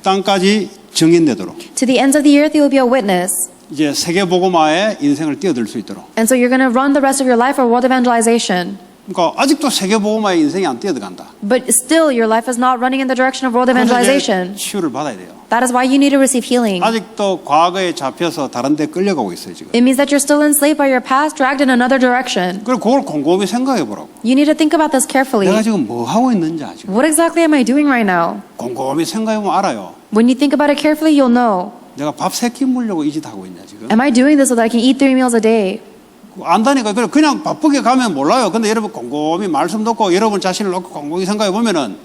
땅까지 증인되도록. To the ends of the earth you will be a witness. 이제 세계 복음화에 인생을 뛰어들 수 있도록. And so you're going to run the rest of your life for world evangelization. 그러니까 아직도 세계 복음화에 인생이 안 뛰어들어간다. But still your life is not running in the direction of world evangelization. 치유를 받아야 돼요. That is why you need to receive healing. 아직도 과거에 잡혀서 다른 데 끌려가고 있어요, 지금. It means that you're still enslaved by your past, dragged in another direction. 그걸 곰곰이 생각해 보라고. You need to think about this carefully. 내가 지금 뭐 하고 있는지 지금. What exactly am I doing right now? 곰곰이 생각해 보면 알아요. When you think about it carefully, you'll know. 내가 밥 3끼 먹으려고 이 짓 하고 있냐 지금? Am I doing this so that I can eat 3 meals a day? 안다니까. 그냥 바쁘게 가면 몰라요. 근데 여러분 곰곰이 말씀 듣고 여러분 자신을 놓고 곰곰이 생각해 보면은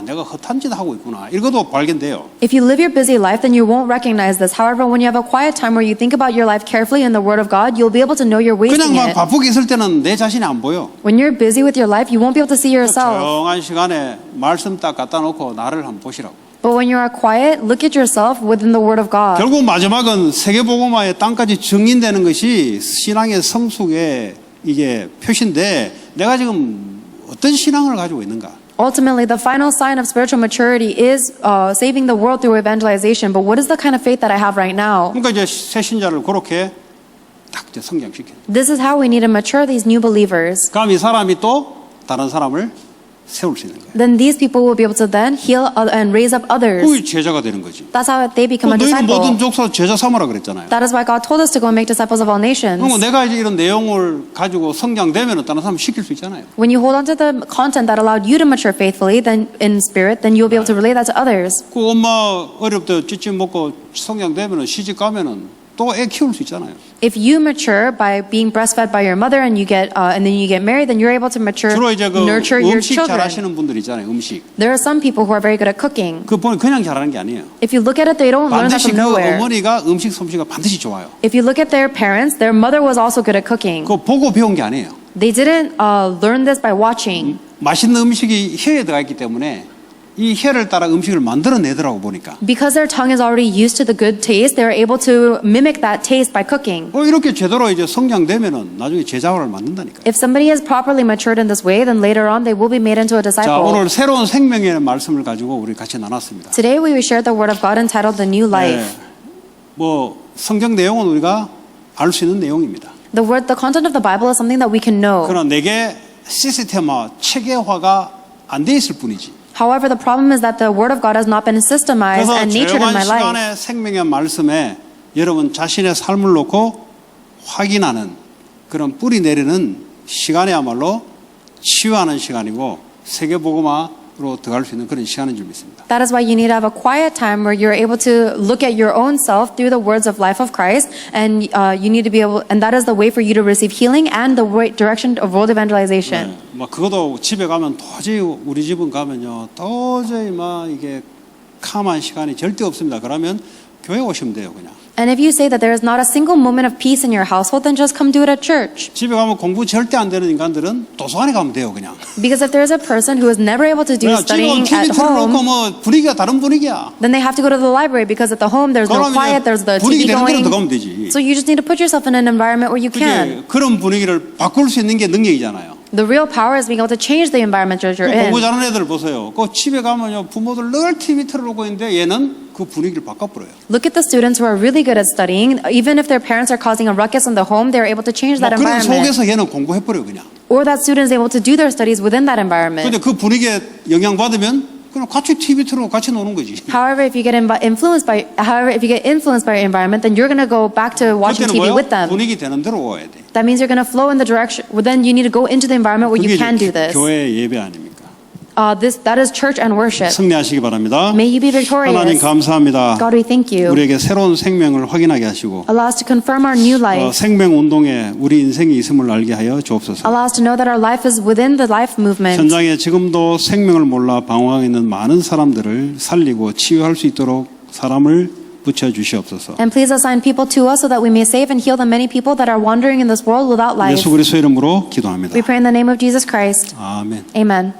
내가 허탄 짓 하고 있구나. 이것도 발견돼요. If you live your busy life, then you won't recognize this. However, when you have a quiet time where you think about your life carefully in the Word of God, you'll be able to know you're 그냥 wasting 막 it. 바쁘게 있을 때는 내 자신이 안 보여. When you're busy with your life, you won't be able to see yourself. 조용한 시간에 말씀 딱 갖다 놓고 나를 한번 보시라고. But when you are quiet, look at yourself within the Word of God. 결국 마지막은 세계복음화의 땅까지 증인되는 것이 신앙의 성숙의 이게 표시인데 내가 지금 어떤 신앙을 가지고 있는가? Ultimately, the final sign of spiritual maturity is saving the world through evangelization. But what is the kind of faith that I have right now? 그러니까 이제 새 신자를 그렇게 딱 이제 성장시켜. This is how we need to mature these new believers. 그럼 이 사람이 또 다른 사람을 세울 수 있는 거예요. Then these people will be able to then heal and raise up others. 그게 제자가 되는 거지. That's how they become a 너희는 모든 disciple. 족속 제자 삼으라 그랬잖아요. That is why God told us to go and make disciples of all nations. 그럼 내가 이제 이런 내용을 가지고 성장되면 다른 사람 시킬 수 있잖아요. When you hold on to the content that allowed you to mature faithfully, then in spirit, then you'll be able to relay that to others. 그 엄마 어릴 때 찌찌 먹고 성장되면 시집 가면은 또 애 키울 수 있잖아요. If you mature by being breastfed by your mother and then you get married, then you're able to mature, 주로 이제 그 nurture your 음식 children. 잘하시는 분들 있잖아요. 음식. There are some people who are very good at cooking. 그 보니 그냥 잘하는 게 아니에요. If you look at it, they don't learn that 반드시 from 그 nowhere. 어머니가 음식 솜씨가 반드시 좋아요. If you look at their parents, their mother was also good at cooking. 그거 보고 배운 게 아니에요. They didn't learn this by watching. 맛있는 음식이 혀에 들어가 있기 때문에 이 혀를 따라 음식을 만들어내더라고 보니까. Because their tongue is already used to the good taste, they're able to mimic that taste by cooking. 이렇게 제대로 이제 성장되면은 나중에 제자화를 만든다니까. If somebody is properly matured in this way, then later on they will be made into a 자, disciple. 오늘 새로운 생명의 말씀을 가지고 우리 같이 나눴습니다. Today we will share the word of God entitled The New Life. 뭐 성경 내용은 우리가 알 수 있는 내용입니다. The content of the Bible is something that we can know. 그러나 내게 시스템화, 체계화가 안 돼 있을 뿐이지. However, the problem is that the word of God has not been systemized 그래서 and natured in 조용한 my life. 시간에 생명의 말씀에 여러분 자신의 삶을 놓고 확인하는 그런 뿌리 내리는 시간이야말로 치유하는 시간이고 세계복음화로 들어갈 수 있는 그런 시간인 줄 믿습니다. That is why you need to have a quiet time where you're able to look at your own self through the words of life of Christ, and you need to be able, and that is the way for you to receive healing and the way, direction of world evangelization. 막 그것도 집에 가면 도저히 우리 집은 가면요 도저히 막 이게 캄한 시간이 절대 없습니다. 그러면 교회 오시면 돼요 그냥. And if you say that there is not a single moment of peace in your household, then just come do it at church. 집에 가면 공부 절대 안 되는 인간들은 도서관에 가면 돼요 그냥. Because if there is a person who is never able to do 그냥 studying 지금 TV at home, 틀어놓고 뭐 분위기가 다른 분위기야. then they have to go to the library because at the home there's no 그러면 quiet, there's the 분위기 TV 되는 대로 going. 들어가면 되지. So you just need to put yourself in an environment where you can. 그게 그런 분위기를 바꿀 수 있는 게 능력이잖아요. The real power is being able to change the environment that you're 공부 in. 잘하는 애들 보세요. 그 집에 가면요 부모들 늘 TV 틀어놓고 있는데 얘는 그 분위기를 바꿔버려요. Look at the students who are really good at studying. Even if their parents are causing a ruckus in the home, they're able to change 뭐 that 그런 environment. 속에서 얘는 공부해버려요 그냥. Or that student is able to do their studies within that environment. 근데 그 분위기에 영향받으면 그냥 같이 TV 틀어놓고 같이 노는 거지. However, if you get influenced by your environment, then you're going to go back to watching 그때는 TV 뭐예요? with them. 분위기 되는 대로 와야 돼. That means you're going to flow in the direction. Well, then you need to go into the environment where 그게 you can do 이제 this. 교회 예배 아닙니까? That is church and worship. 승리하시기 바랍니다. May you be 하나님 victorious. 감사합니다. God, we thank you. 우리에게 새로운 생명을 확인하게 하시고 Allow us to confirm our new life. 생명 운동에 우리 인생이 있음을 알게 하여 주옵소서. Allow us to know that our life is within the life movement. 현장에 지금도 생명을 몰라 방황하고 있는 많은 사람들을 살리고 치유할 수 있도록 사람을 붙여 주시옵소서. And please assign people to us so that we may save and heal the many people that are wandering in this world without life. 예수 그리스도의 이름으로 기도합니다. We pray in the name of Jesus Christ. 아멘. Amen.